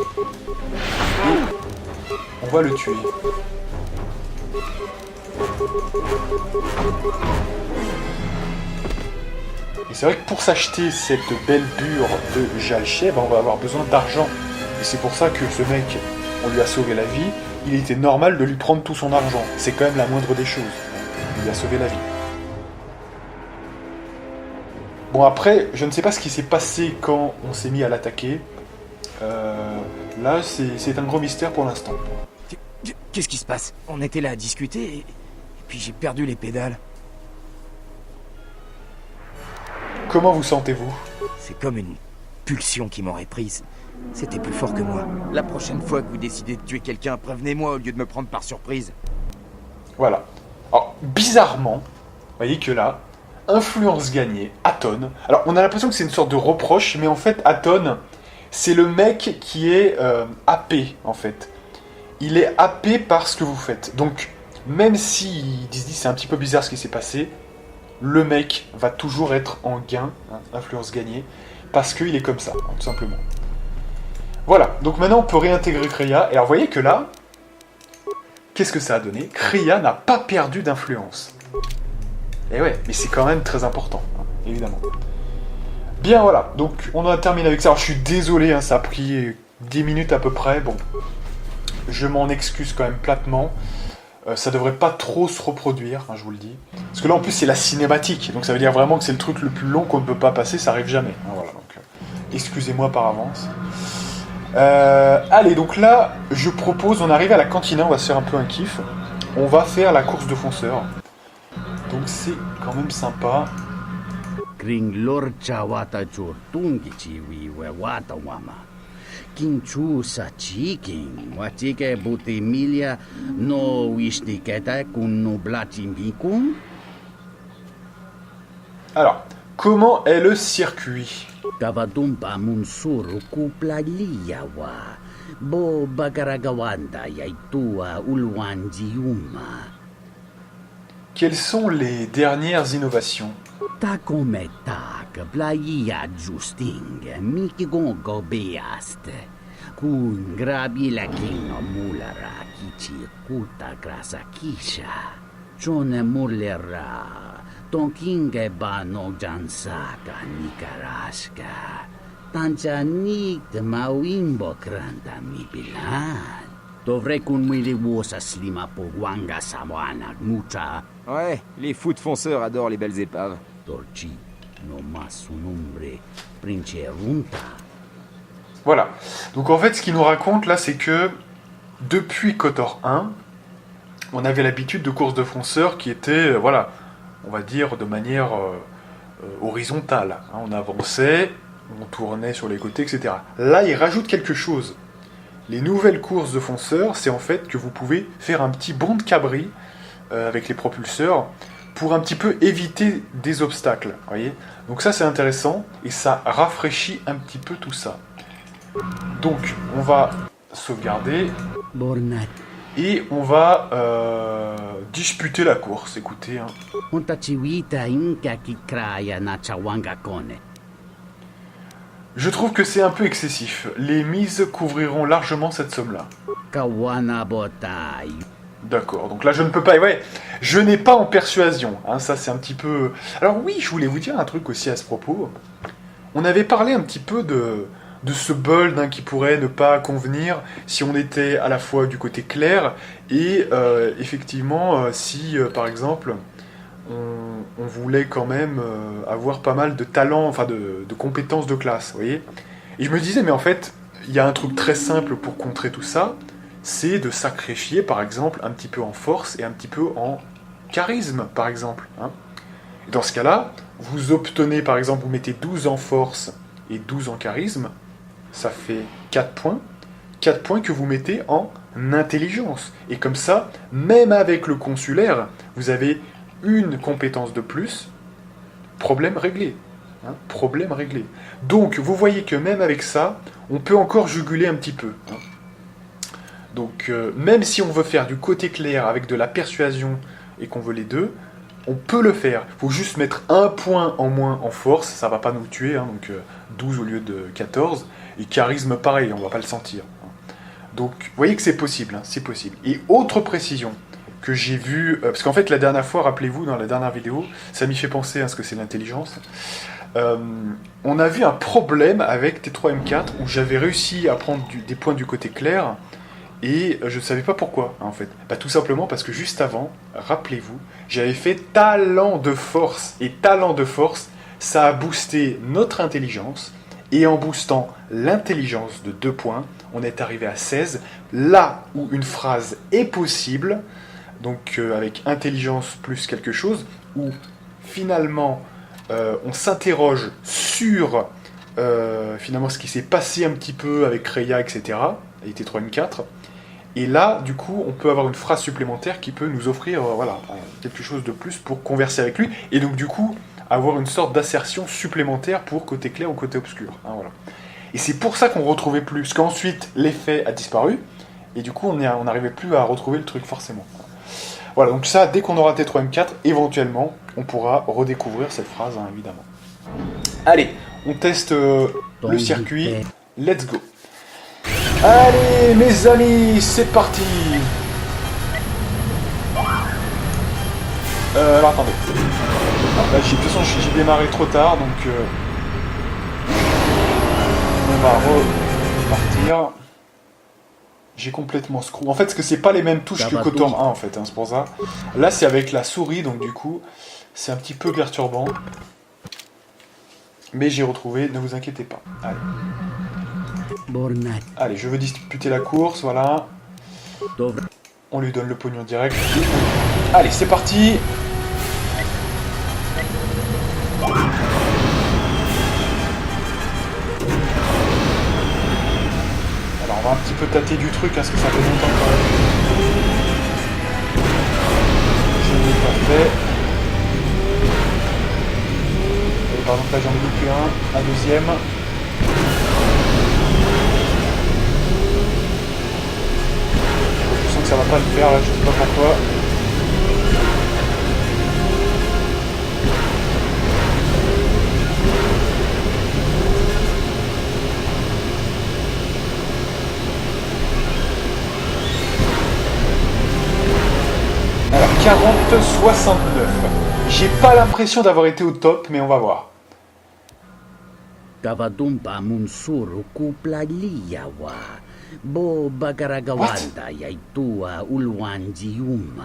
Et on va le tuer. Et c'est vrai que pour s'acheter cette belle bure de Jalché, on va avoir besoin d'argent. Et c'est pour ça que ce mec, on lui a sauvé la vie, il était normal de lui prendre tout son argent. C'est quand même la moindre des choses. Il lui a sauvé la vie. Bon après, je ne sais pas ce qui s'est passé quand on s'est mis à l'attaquer. Là, c'est un gros mystère pour l'instant. Qu'est-ce qui se passe? On était là à discuter et puis j'ai perdu les pédales. Comment vous sentez-vous? C'est comme une pulsion qui m'aurait prise. C'était plus fort que moi. La prochaine fois que vous décidez de tuer quelqu'un, prévenez-moi au lieu de me prendre par surprise. Voilà. Alors, bizarrement, vous voyez que là, influence gagnée, Aton. Alors, on a l'impression que c'est une sorte de reproche, mais en fait, Aton, c'est le mec qui est happé, en fait. Il est happé par ce que vous faites. Donc, même si Disney, c'est un petit peu bizarre ce qui s'est passé, le mec va toujours être en gain, hein, influence gagnée, parce qu'il est comme ça, hein, tout simplement. Voilà, donc maintenant on peut réintégrer Kreia, et alors vous voyez que là, qu'est-ce que ça a donné? Kreia n'a pas perdu d'influence. Et ouais, mais c'est quand même très important, hein, évidemment. Bien voilà, donc on en a terminé avec ça. Alors je suis désolé, hein, ça a pris 10 minutes à peu près, bon. Je m'en excuse quand même platement. Ça devrait pas trop se reproduire, hein, je vous le dis. Parce que là en plus c'est la cinématique, donc ça veut dire vraiment que c'est le truc le plus long qu'on ne peut pas passer, ça arrive jamais. Hein, voilà, donc excusez-moi par avance. Allez, donc là, je propose, on arrive à la cantina, on va se faire un peu un kiff. On va faire la course de fonceurs. Donc c'est quand même sympa. Kinchusa chicken, watike butemilia no wishniketa kunno blatimbikun. Alors, comment est le circuit? Kavadumpa munsuru kuplaliyawa, bo bagaragawanda yaitua ulwanjiuma. Quelles sont les dernières innovations? Takometak playa justing mikigongo beast kun grabi la kino mulara kichi kuta grasa kisha chone mulera tonkinge bano jansaka nikaraska tanjanik de mawimbo kranda mi bilan dovrei kun mwili wosa slima po wanga sawana mucha. Ouais, les fous de fonceurs adorent les belles épaves. Dolci, no mas un nombre princerunta. Voilà. Donc en fait, ce qu'il nous raconte là, c'est que depuis KOTOR 1, on avait l'habitude de courses de fonceurs qui étaient, voilà, on va dire de manière horizontale. Hein, on avançait, on tournait sur les côtés, etc. Là, il rajoute quelque chose. Les nouvelles courses de fonceurs, c'est en fait que vous pouvez faire un petit bond de cabri avec les propulseurs pour un petit peu éviter des obstacles, voyez. Donc ça c'est intéressant et ça rafraîchit un petit peu tout ça. Donc on va sauvegarder et on va disputer la course, écoutez. Hein. Je trouve que c'est un peu excessif. Les mises couvriront largement cette somme-là. D'accord, donc là je ne peux pas... Ouais, je n'ai pas en persuasion, hein, ça c'est un petit peu... Alors oui, je voulais vous dire un truc aussi à ce propos. On avait parlé un petit peu de ce build hein, qui pourrait ne pas convenir si on était à la fois du côté clair et effectivement si par exemple on voulait quand même avoir pas mal de talents, enfin de compétences de classe, vous voyez. Et je me disais, mais en fait, il y a un truc très simple pour contrer tout ça, c'est de sacrifier par exemple un petit peu en force et un petit peu en charisme par exemple. Hein. Et dans ce cas-là, vous obtenez par exemple, vous mettez 12 en force et 12 en charisme, ça fait 4 points. 4 points que vous mettez en intelligence. Et comme ça, même avec le consulaire, vous avez une compétence de plus, problème réglé. Hein, problème réglé. Donc, vous voyez que même avec ça, on peut encore juguler un petit peu. Hein. Donc, même si on veut faire du côté clair avec de la persuasion et qu'on veut les deux, on peut le faire. Il faut juste mettre un point en moins en force, ça va pas nous tuer, hein, donc 12 au lieu de 14. Et charisme pareil, on va pas le sentir. Donc, vous voyez que c'est possible, hein, c'est possible. Et autre précision que j'ai vue, parce qu'en fait la dernière fois, rappelez-vous, dans la dernière vidéo, ça m'y fait penser à ce que c'est l'intelligence. On a vu un problème avec T3M4 où j'avais réussi à prendre des points du côté clair et je ne savais pas pourquoi en fait. Bah, tout simplement parce que juste avant, rappelez-vous, j'avais fait talent de force et talent de force, ça a boosté notre intelligence et en boostant l'intelligence de 2 points, on est arrivé à 16, là où une phrase est possible, donc avec intelligence plus quelque chose, où finalement on s'interroge sur finalement ce qui s'est passé un petit peu avec Rhea, etc., et T3M4, et là, du coup, on peut avoir une phrase supplémentaire qui peut nous offrir voilà, quelque chose de plus pour converser avec lui, et donc du coup, avoir une sorte d'assertion supplémentaire pour côté clair ou côté obscur. Hein, voilà. Et c'est pour ça qu'on ne retrouvait plus, parce qu'ensuite, l'effet a disparu, et du coup, on n'arrivait plus à retrouver le truc forcément. Voilà, donc ça, dès qu'on aura T3M4, éventuellement, on pourra redécouvrir cette phrase, hein, évidemment. Allez, on teste le circuit. Let's go. Allez, mes amis, c'est parti. Alors, attendez. Là, de toute façon, j'ai démarré trop tard, donc... on va repartir. J'ai complètement screw. En fait, parce que c'est pas les mêmes touches que KOTOR 1, en fait, hein, c'est pour ça. Là, c'est avec la souris, donc du coup, c'est un petit peu perturbant. Mais j'ai retrouvé, ne vous inquiétez pas. Allez. Allez, je veux disputer la course, voilà. On lui donne le pognon direct. Allez, c'est parti. Alors, on va un petit peu tâter du truc, hein, parce que ça fait longtemps quand même. Je ne l'ai pas fait. Et par exemple, là j'en ai loupé un deuxième. Je sens que ça va pas le faire, là, je sais pas pourquoi. Alors, 40-69. J'ai pas l'impression d'avoir été au top, mais on va voir. Kavadumpa munsuru kuplaliyawa. Bo bagaragawanda yaitua ulwanjiuma.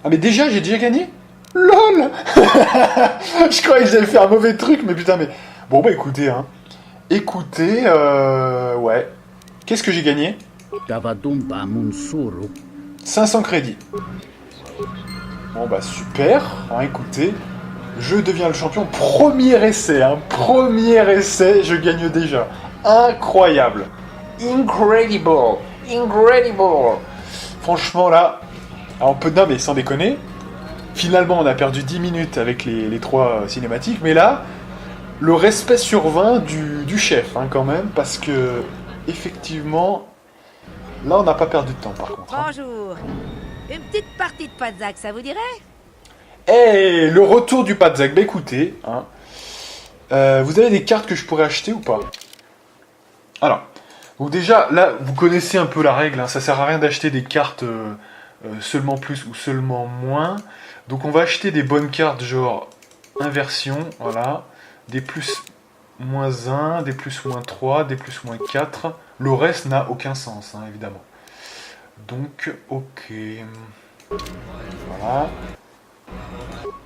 Ah mais déjà, j'ai déjà gagné? LOL. Je croyais que j'avais fait un mauvais truc, mais putain, mais... Bon bah écoutez, hein. Écoutez, ouais. Qu'est-ce que j'ai gagné? Kavadumpa munsuru. 500 crédits. Bon bah super, hein, écoutez, je deviens le champion. Premier essai, hein, premier essai, je gagne déjà. Incroyable. Incredible. Incredible. Franchement là, alors on peut... Non mais sans déconner, finalement on a perdu 10 minutes avec les 3 cinématiques, mais là, le respect survint du chef hein, quand même, parce que effectivement, là on n'a pas perdu de temps par contre. Hein. Bonjour. Une petite partie de Padzak, ça vous dirait? Eh, le retour du Padzak. Bah écoutez, hein, vous avez des cartes que je pourrais acheter ou pas? Alors, donc déjà, là, vous connaissez un peu la règle, hein, ça sert à rien d'acheter des cartes seulement plus ou seulement moins. Donc on va acheter des bonnes cartes genre inversion, voilà. Des plus moins 1, des plus moins 3, des plus moins 4. Le reste n'a aucun sens, hein, évidemment. Donc, ok. Voilà.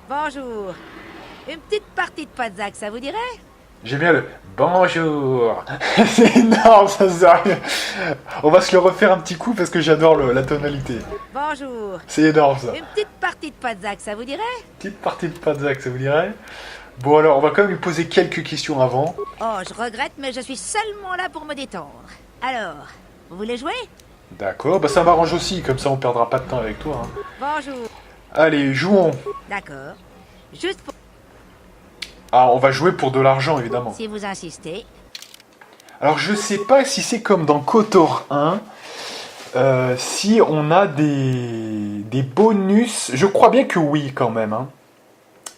Bonjour. Une petite partie de Pazak, ça vous dirait? J'aime bien le bonjour. C'est énorme, ça sérieux. On va se le refaire un petit coup parce que j'adore la tonalité. Bonjour. C'est énorme ça. Une petite partie de Pazak, ça vous dirait? Petite partie de Pazak, ça vous dirait? Bon alors, on va quand même lui poser quelques questions avant. Oh, je regrette, mais je suis seulement là pour me détendre. Alors, vous voulez jouer? D'accord, bah ça m'arrange aussi, comme ça on perdra pas de temps avec toi. Hein. Bonjour. Allez, jouons. D'accord. Juste pour... Ah, on va jouer pour de l'argent, évidemment. Si vous insistez. Alors, je sais pas si c'est comme dans KOTOR 1, si on a des bonus. Je crois bien que oui, quand même. Hein.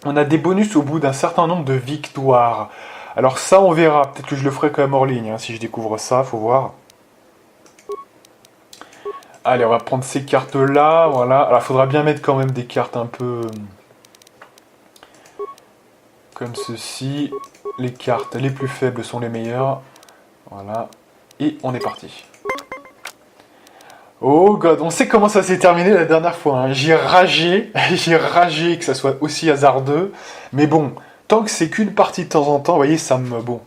On a des bonus au bout d'un certain nombre de victoires. Alors ça, on verra. Peut-être que je le ferai quand même hors ligne, hein, si je découvre ça, faut voir. Allez, on va prendre ces cartes-là, voilà. Alors, il faudra bien mettre quand même des cartes un peu... comme ceci. Les cartes les plus faibles sont les meilleures. Voilà. Et on est parti. Oh god, on sait comment ça s'est terminé la dernière fois. Hein. J'ai ragé que ça soit aussi hasardeux. Mais bon, tant que c'est qu'une partie de temps en temps, vous voyez, ça me... Bon,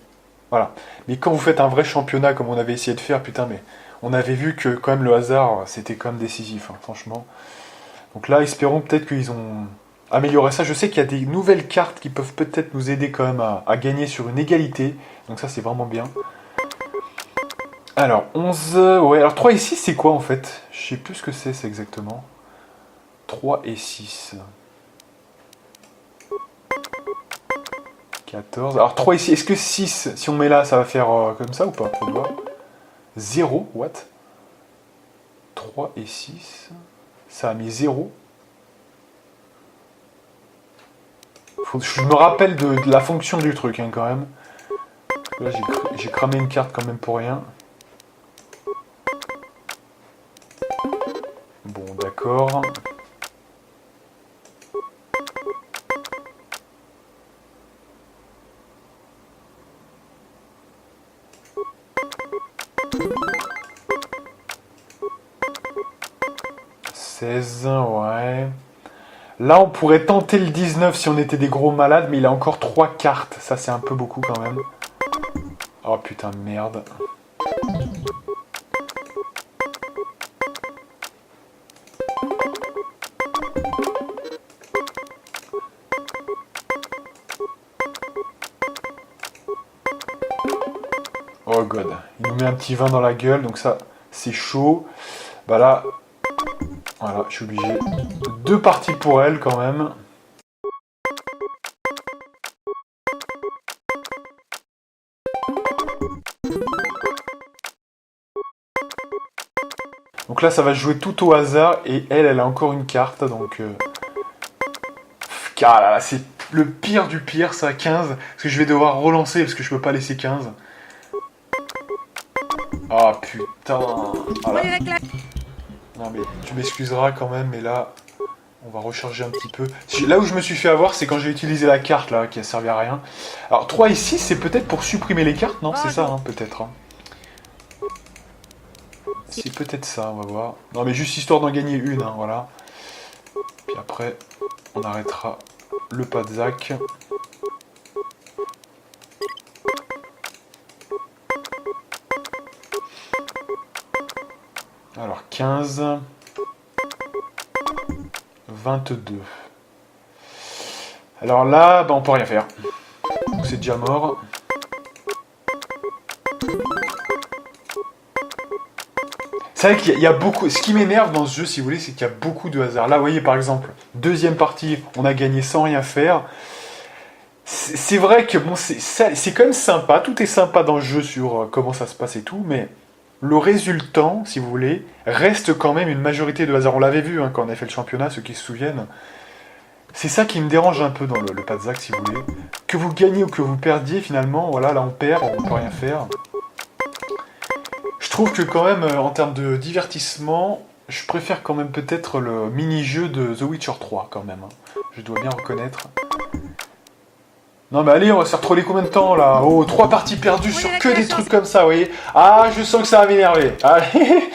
voilà. Mais quand vous faites un vrai championnat comme on avait essayé de faire, putain, mais... On avait vu que quand même le hasard, c'était quand même décisif, hein, franchement. Donc là, espérons peut-être qu'ils ont amélioré ça. Je sais qu'il y a des nouvelles cartes qui peuvent peut-être nous aider quand même à gagner sur une égalité. Donc ça, c'est vraiment bien. Alors, 11... Ouais, alors 3 et 6, c'est quoi en fait? Je sais plus ce que c'est exactement. 3 et 6. 14. Alors 3 et 6, est-ce que 6, si on met là, ça va faire comme ça ou pas? Faut voir. 0, what? 3 et 6. Ça a mis 0. Je me rappelle de la fonction du truc, hein, quand même. Là, j'ai cramé une carte quand même pour rien. Bon, d'accord. Ouais. Là, on pourrait tenter le 19 si on était des gros malades, mais il a encore 3 cartes. Ça, c'est un peu beaucoup quand même. Oh putain, merde. Oh god. Il nous met un petit 20 dans la gueule, donc ça, c'est chaud. Bah là... Voilà, je suis obligé. 2 parties pour elle, quand même. Donc là, ça va jouer tout au hasard. Et elle a encore une carte, donc... Ah là là, c'est le pire du pire, ça, 15. Parce que je vais devoir relancer, parce que je peux pas laisser 15. Ah putain. Voilà. Non mais tu m'excuseras quand même, mais là, on va recharger un petit peu. Là où je me suis fait avoir, c'est quand j'ai utilisé la carte là, qui a servi à rien. Alors 3 et 6, c'est peut-être pour supprimer les cartes, non? C'est ça, hein, peut-être. Hein. C'est peut-être ça, on va voir. Non mais juste histoire d'en gagner une, hein, voilà. Puis après, on arrêtera le Pazak. Alors 15, 22. Alors là, bah, on peut rien faire. Donc c'est déjà mort. C'est vrai qu'il y a beaucoup... Ce qui m'énerve dans ce jeu, si vous voulez, c'est qu'il y a beaucoup de hasard. Là, vous voyez, par exemple, deuxième partie, on a gagné sans rien faire. C'est vrai que bon, c'est quand même sympa. Tout est sympa dans le jeu sur comment ça se passe et tout, mais... Le résultant, si vous voulez, reste quand même une majorité de hasard. On l'avait vu hein, quand on a fait le championnat, ceux qui se souviennent. C'est ça qui me dérange un peu dans le Pazak, si vous voulez. Que vous gagnez ou que vous perdiez, finalement, voilà, là on perd, on peut rien faire. Je trouve que quand même, en termes de divertissement, je préfère quand même peut-être le mini-jeu de The Witcher 3, quand même. Hein. Je dois bien reconnaître. Non mais allez, on va se faire troller combien de temps, là? Oh, 3 parties perdues sur que des trucs comme ça, vous voyez? Ah, je sens que ça va m'énerver. Allez,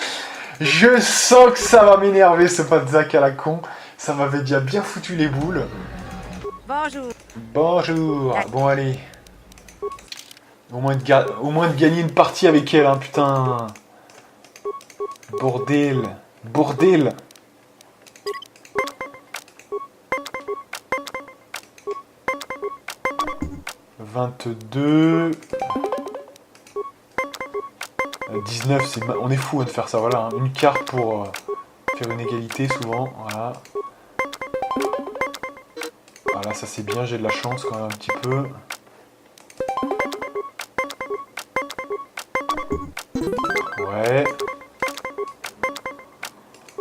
je sens que ça va m'énerver, ce Patzak à la con. Ça m'avait déjà bien foutu les boules. Bonjour. Bonjour. Bon, allez. Au moins de gagner une partie avec elle, hein, putain. Bordel. Bordel. « 22... 19, c'est on est fou hein, de faire ça, voilà. Hein. Une carte pour faire une égalité, souvent, voilà. Voilà, ça c'est bien, j'ai de la chance quand même un petit peu. Ouais.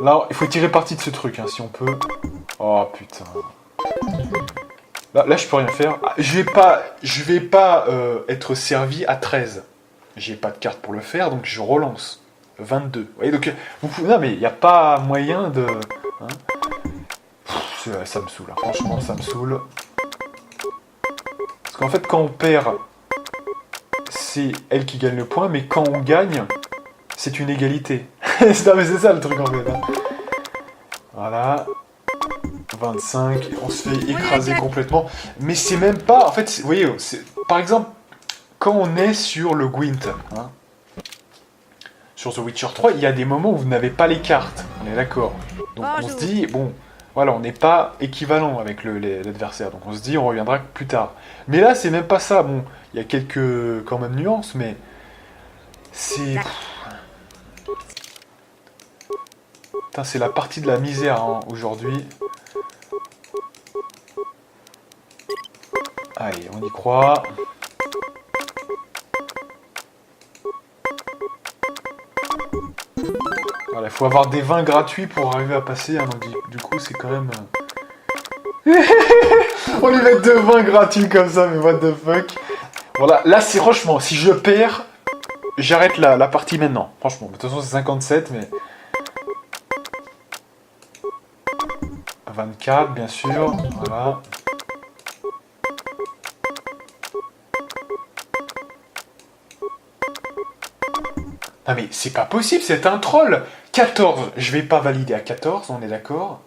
Là, il faut tirer parti de ce truc, hein, si on peut. Oh, putain. Là, je peux rien faire. Ah, je vais pas être servi à 13. J'ai pas de carte pour le faire, donc je relance. 22. Vous voyez, donc, non, mais il n'y a pas moyen de... Hein. Ça me saoule, hein. Franchement, ça me saoule. Parce qu'en fait, quand on perd, c'est elle qui gagne le point, mais quand on gagne, c'est une égalité. Non, mais c'est ça le truc, en fait. Hein. Voilà. 25, on se fait écraser complètement. Mais c'est même pas... En fait, vous voyez, par exemple, quand on est sur le Gwent, hein, sur The Witcher 3, il y a des moments où vous n'avez pas les cartes. On est d'accord. Donc on se dit, bon, voilà, on n'est pas équivalent avec l'adversaire. Donc on se dit, on reviendra plus tard. Mais là, c'est même pas ça. Bon, il y a quelques, quand même, nuances, mais... C'est... Putain, c'est la partie de la misère, hein, aujourd'hui. Allez, on y croit. Voilà, il faut avoir des vins gratuits pour arriver à passer. Hein, donc du coup, c'est quand même... On lui met 2 vins gratuits comme ça, mais what the fuck. Voilà, là, c'est franchement, si je perds, j'arrête la partie maintenant. Franchement, de toute façon, c'est 57, mais... 24, bien sûr. Voilà. Non mais c'est pas possible, c'est un troll. 14, je vais pas valider à 14, on est d'accord.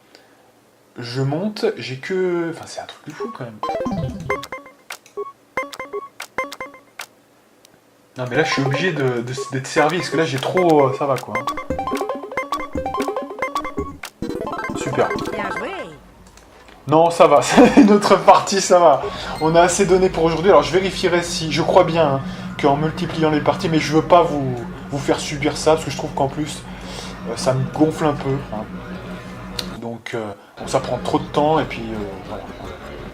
Je monte, j'ai que... Enfin, c'est un truc de fou, quand même. Non mais là, je suis obligé d'être servi, parce que là, j'ai trop... Ça va, quoi. Super. Bien joué. Non, ça va, notre partie, ça va. On a assez donné pour aujourd'hui, alors je vérifierai si... Je crois bien, hein, qu'en multipliant les parties, mais je veux pas vous faire subir ça, parce que je trouve qu'en plus, ça me gonfle un peu. Hein. Donc, bon, ça prend trop de temps, et puis, voilà,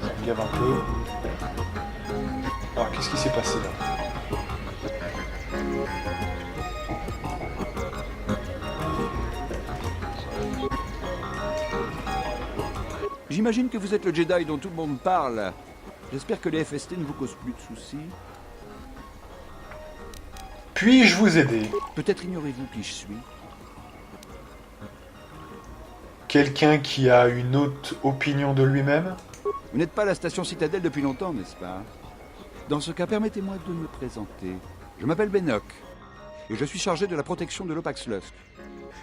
ça me gave un peu. Alors, qu'est-ce qui s'est passé, là ? J'imagine que vous êtes le Jedi dont tout le monde parle. J'espère que les FST ne vous causent plus de soucis. Puis-je vous aider ? Peut-être ignorez-vous qui je suis. Quelqu'un qui a une haute opinion de lui-même ? Vous n'êtes pas à la station Citadelle depuis longtemps, n'est-ce pas? Dans ce cas, permettez-moi de me présenter. Je m'appelle Benok, et je suis chargé de la protection de l'Opax Lusk.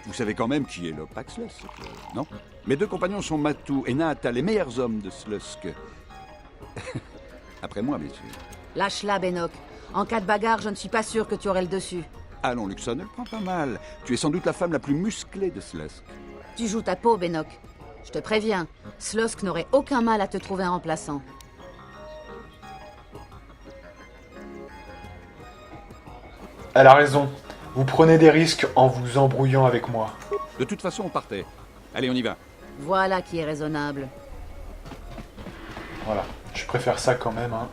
Vous savez quand même qui est l'Opax Lusk, non? Mes 2 compagnons sont Matou et Naata, les meilleurs hommes de Slusk. Après moi, bien sûr. Lâche-la, Benok. En cas de bagarre, je ne suis pas sûr que tu aurais le dessus. Allons, Luxon, elle prend pas mal. Tu es sans doute la femme la plus musclée de Slusk. Tu joues ta peau, Benok. Je te préviens, Slusk n'aurait aucun mal à te trouver un remplaçant. Elle a raison. Vous prenez des risques en vous embrouillant avec moi. De toute façon, on partait. Allez, on y va. Voilà qui est raisonnable. Voilà, je préfère ça quand même. Hein.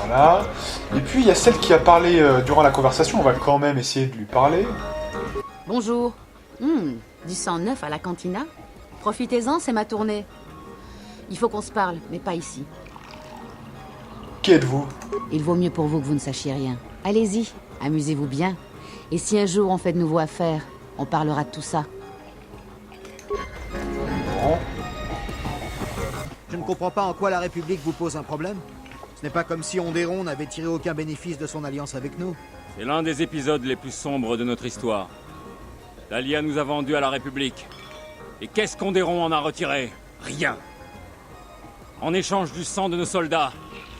Voilà. Et puis, il y a celle qui a parlé durant la conversation. On va quand même essayer de lui parler. Bonjour. Du sang neuf à la cantina? Profitez-en, c'est ma tournée. Il faut qu'on se parle, mais pas ici. Qui êtes-vous? Il vaut mieux pour vous que vous ne sachiez rien. Allez-y, amusez-vous bien. Et si un jour on fait de nouveau affaire, on parlera de tout ça. Bon. Je ne comprends pas en quoi la République vous pose un problème. Ce n'est pas comme si Onderon n'avait tiré aucun bénéfice de son alliance avec nous. C'est l'un des épisodes les plus sombres de notre histoire. L'Alia nous a vendus à la République. Et qu'est-ce qu'Onderon en a retiré? Rien. En échange du sang de nos soldats,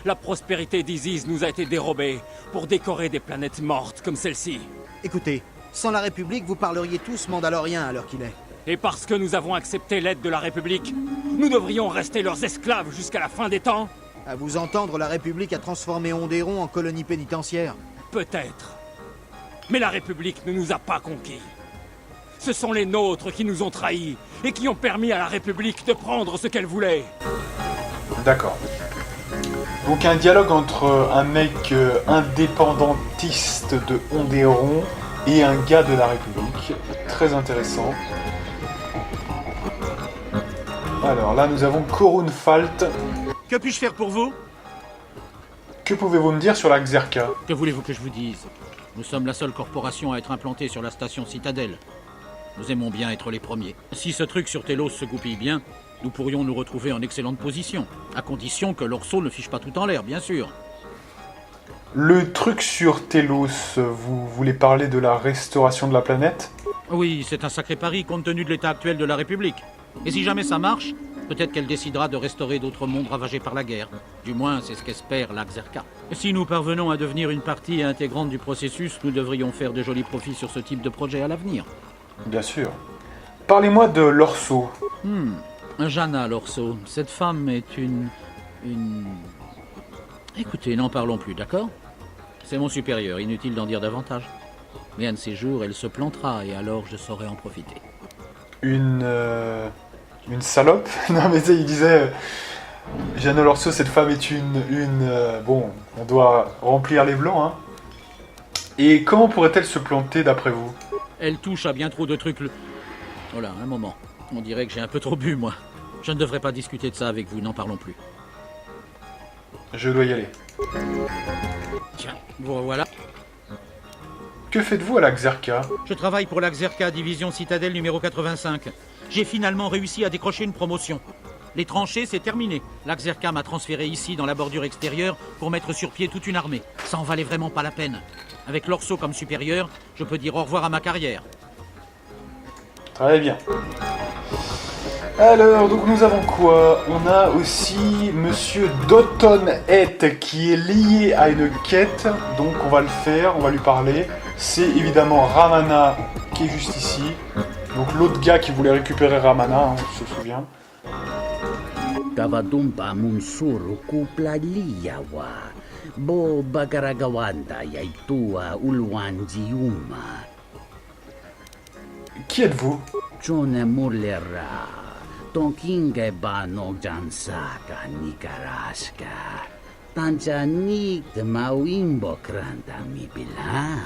la prospérité d'Isis nous a été dérobée pour décorer des planètes mortes comme celle-ci. Écoutez, sans la République, vous parleriez tous mandaloriens à l'heure qu'il est. Et parce que nous avons accepté l'aide de la République, nous devrions rester leurs esclaves jusqu'à la fin des temps? À vous entendre, la République a transformé Onderon en colonie pénitentiaire. Peut-être. Mais la République ne nous a pas conquis. Ce sont les nôtres qui nous ont trahis et qui ont permis à la République de prendre ce qu'elle voulait. D'accord. Donc un dialogue entre un mec indépendantiste de Onderon et un gars de la République. Très intéressant. Alors là, nous avons Korun Falt. Que puis-je faire pour vous? Que pouvez-vous me dire sur la Xerka? Que voulez-vous que je vous dise? Nous sommes la seule corporation à être implantée sur la station Citadelle. Nous aimons bien être les premiers. Si ce truc sur Telos se goupille bien, nous pourrions nous retrouver en excellente position, à condition que l'Orso ne fiche pas tout en l'air, bien sûr. Le truc sur Telos, vous voulez parler de la restauration de la planète? Oui, c'est un sacré pari compte tenu de l'état actuel de la République. Et si jamais ça marche, peut-être qu'elle décidera de restaurer d'autres mondes ravagés par la guerre. Du moins, c'est ce qu'espère la Xerka. Si nous parvenons à devenir une partie intégrante du processus, nous devrions faire de jolis profits sur ce type de projet à l'avenir. Bien sûr. Parlez-moi de l'Orso. Jana l'Orso. Cette femme est une... Écoutez, n'en parlons plus, d'accord? C'est mon supérieur, inutile d'en dire davantage. Mais un de ces jours, elle se plantera, et alors je saurai en profiter. Une salope? Non mais tu sais, il disait... Jana l'Orso, cette femme est bon, on doit remplir les blancs, hein. Et comment pourrait-elle se planter d'après vous? Elle touche à bien trop de trucs... Oh là, un moment. On dirait que j'ai un peu trop bu, moi. Je ne devrais pas discuter de ça avec vous, n'en parlons plus. Je dois y aller. Tiens, bon, voilà. Que faites-vous à la Xerka? Je travaille pour la Xerka, division Citadelle numéro 85. J'ai finalement réussi à décrocher une promotion. Les tranchées, c'est terminé. La Xerka m'a transféré ici, dans la bordure extérieure, pour mettre sur pied toute une armée. Ça en valait vraiment pas la peine. Avec l'Orso comme supérieur, je peux dire au revoir à ma carrière. Très bien. Alors, donc nous avons quoi? On a aussi Monsieur Doton Het qui est lié à une quête, donc on va le faire, on va lui parler. C'est évidemment Ramana qui est juste ici. Donc l'autre gars qui voulait récupérer Ramana, hein, on se souvient. Kavadumpa munsuru kuplaliyawa. Bo bagaragawanda yaitua ulwanjiuma. Qui êtes-vous? Jone Mullera. Tonkinge bano jansaka nikaraska. Tanjanik de mawimbo kranda mi bilan.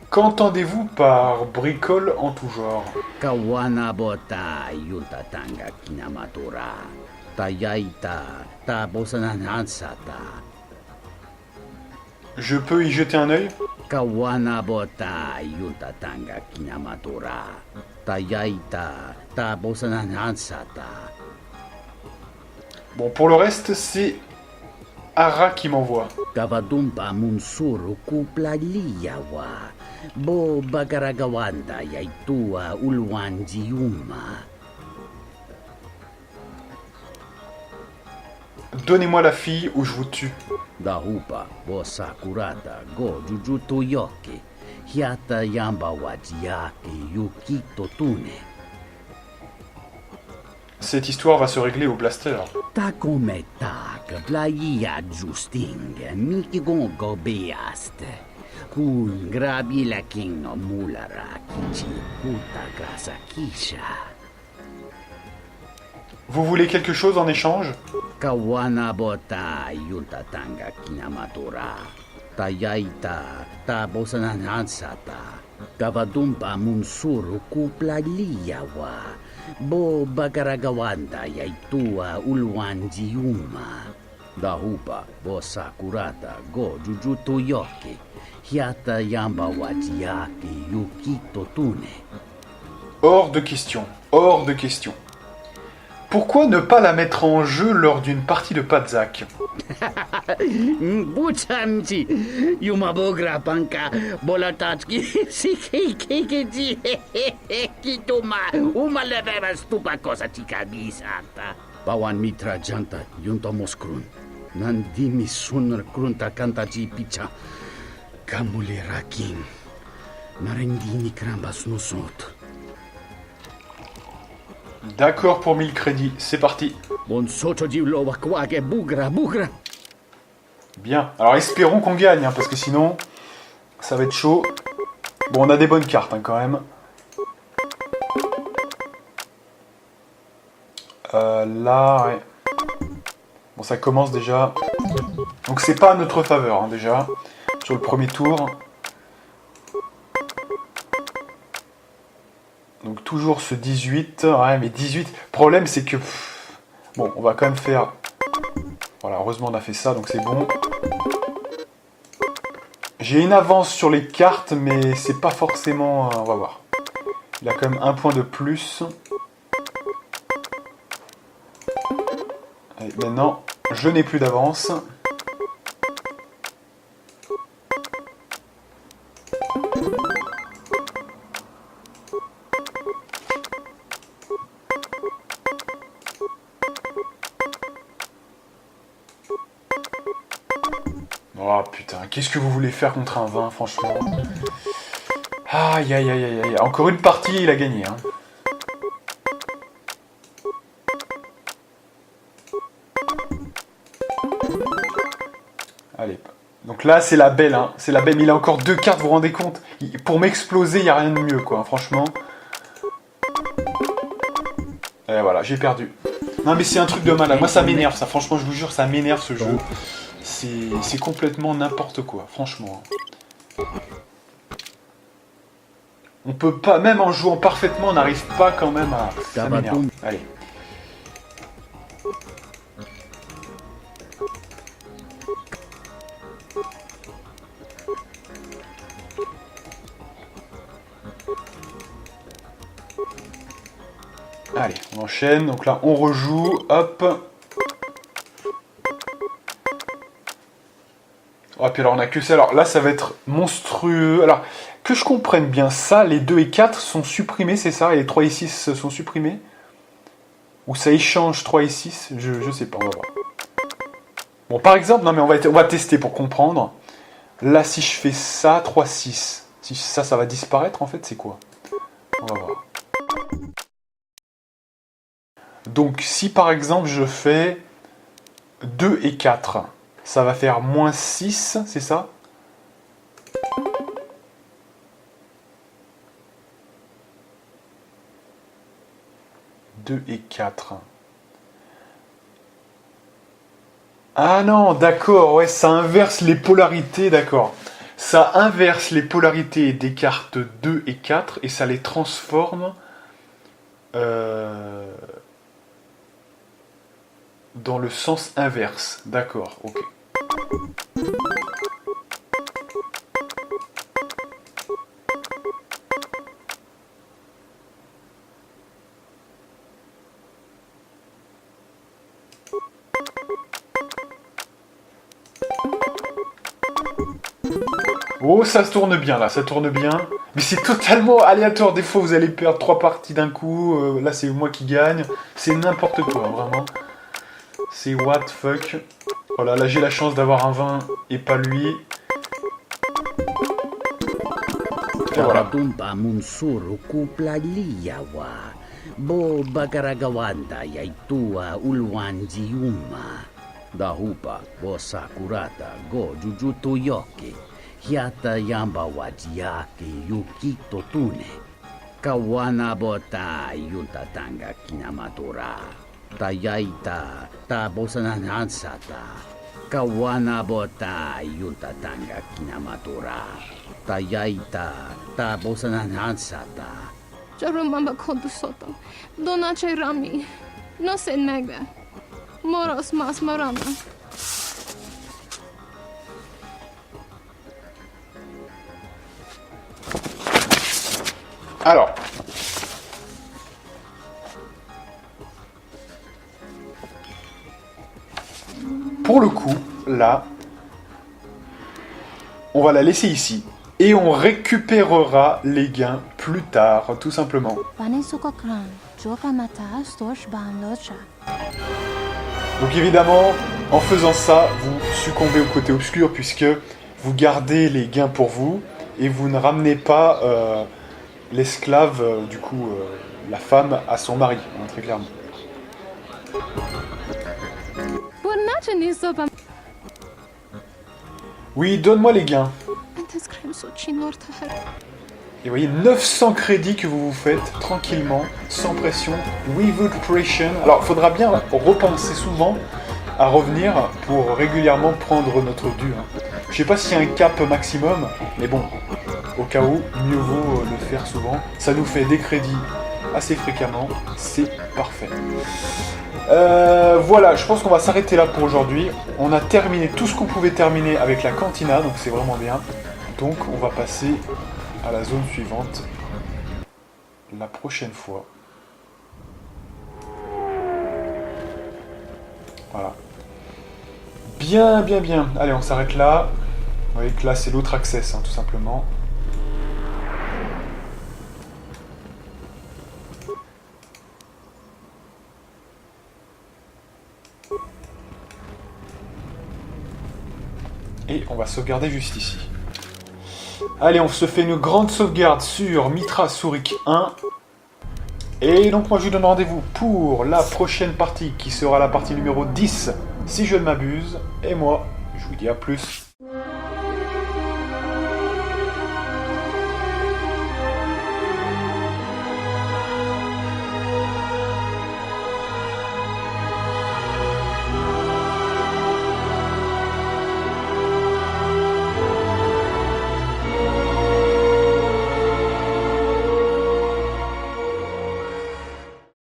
Qu'entendez-vous par bricole en tout genre? Kawanabota yuntatanga kinamatura. Tayaita tabosananansata. Je peux y jeter un œil? Kawanabota yuntatanga kinamatura. Tayaita tabosananansata. Bon, pour le reste, c'est Ara qui m'envoie. Kavadumpa munsuru kuplaliyawa. Bo bagaragawanda yaitua ulwanjiuma. Donnez-moi la fille ou je vous tue. Dahupa bo sakurata go jujuto yoke. Hiata yamba wajiake yukito tune. Cette histoire va se régler au blaster. Takometak playa justing mikigongo beaste. Kun grabi la king no mulara kichi puta grasa kisha. Vous voulez quelque chose en échange? Kawanabota yuntatanga kinamatura. Tayaita tabosananansata. Kavadumpa munsuru kuplaliyawa. Bo bagaragawanda yaitua ulwanjiuma. Dahupa bo sakurata go jujuto yoke. Hiata yamba wajiaki yukito tune. Hors de question. Hors de question. Pourquoi ne pas la mettre en jeu lors d'une partie de Padzak? Buchanji, yumabogra panka, bolatatski, sikikiji, kituma, umalevera stupa cosa tikabisata. Bawan mitra janta, yuntomos krun. Nandimi sunr krunta kantaji picha. Kamule rakin. Narendini krambas nusot. D'accord pour 1000 crédits, c'est parti. Bien, alors espérons qu'on gagne, hein, parce que sinon, ça va être chaud. Bon, on a des bonnes cartes hein, quand même. Là, ouais. Bon, ça commence déjà. Donc c'est pas à notre faveur, hein, déjà, sur le premier tour. Donc toujours ce 18, ouais mais 18, problème c'est que, bon on va quand même faire, voilà heureusement on a fait ça donc c'est bon. J'ai une avance sur les cartes mais c'est pas forcément, on va voir. Il a quand même un point de plus. Allez, maintenant je n'ai plus d'avance. Oh putain, qu'est-ce que vous voulez faire contre un 20, franchement? Aïe aïe aïe aïe aïe, encore une partie, il a gagné. Hein. Allez, donc là c'est la belle, hein. C'est la belle, mais il a encore 2 cartes, vous vous rendez compte? Pour m'exploser, il n'y a rien de mieux, quoi, franchement. Et voilà, j'ai perdu. Non mais c'est un truc de malade, moi ça m'énerve, ça, franchement, je vous jure, ça m'énerve ce jeu. C'est complètement n'importe quoi, franchement. On peut pas, même en jouant parfaitement, on n'arrive pas quand même à... Ça m'énerve. Allez. Allez, on enchaîne. Donc là, on rejoue. Hop. Oh, puis alors, on a que ça. Alors là, ça va être monstrueux. Alors, que je comprenne bien ça, les 2 et 4 sont supprimés, c'est ça? Et les 3 et 6 sont supprimés? Ou ça échange 3 et 6? Je sais pas, on va voir. Bon, par exemple, non mais on va tester pour comprendre. Là, si je fais ça, 3, 6. Si ça va disparaître, en fait, c'est quoi? On va voir. Donc, si par exemple, je fais 2 et 4, ça va faire moins 6, c'est ça? « 2 et 4. » Ah non, d'accord, ouais, ça inverse les polarités, d'accord. Ça inverse les polarités des cartes 2 et 4 et ça les transforme dans le sens inverse. D'accord, ok. Oh, ça se tourne bien là, ça tourne bien. Mais c'est totalement aléatoire. Des fois, vous allez perdre 3 parties d'un coup. Là, c'est moi qui gagne. C'est n'importe quoi, vraiment. C'est what the fuck. Voilà, là, j'ai la chance d'avoir un 20 et pas lui. Et voilà. Dahupa, bo sakurata, go jujuto yoke. Hiata yamba wajiaki yukito tune. Kawana bota yuntatanga kinamatura. Tayaita ta bosananansata. Kawanabota Yuntatanga Kinamatura. Tayaita Tabosananansata. Jarumamba Kodusota. Donace Rami. No se nega. Moros mas morana. Alors. Pour le coup, là, on va la laisser ici. Et on récupérera les gains plus tard, tout simplement. Donc évidemment, en faisant ça, vous succombez au côté obscur puisque vous gardez les gains pour vous et vous ne ramenez pas l'esclave, la femme, à son mari, hein, très clairement. Oui, donne-moi les gains. Et vous voyez, 900 crédits que vous vous faites tranquillement, sans pression, without pressure. Alors, il faudra bien repenser souvent à revenir pour régulièrement prendre notre dû. Hein. Je sais pas s'il y a un cap maximum, mais bon, au cas où, mieux vaut le faire souvent. Ça nous fait des crédits assez fréquemment, c'est parfait. Voilà, je pense qu'on va s'arrêter là pour aujourd'hui. On a terminé tout ce qu'on pouvait terminer avec la cantina, donc c'est vraiment bien. Donc on va passer à la zone suivante la prochaine fois. Voilà. Bien, bien, bien. Allez, on s'arrête là. Vous voyez que là, c'est l'autre access, hein, tout simplement. Et on va sauvegarder juste ici. Allez, on se fait une grande sauvegarde sur Mitra Surik 1. Et donc moi je vous donne rendez-vous pour la prochaine partie qui sera la partie numéro 10 si je ne m'abuse. Et moi, je vous dis à plus.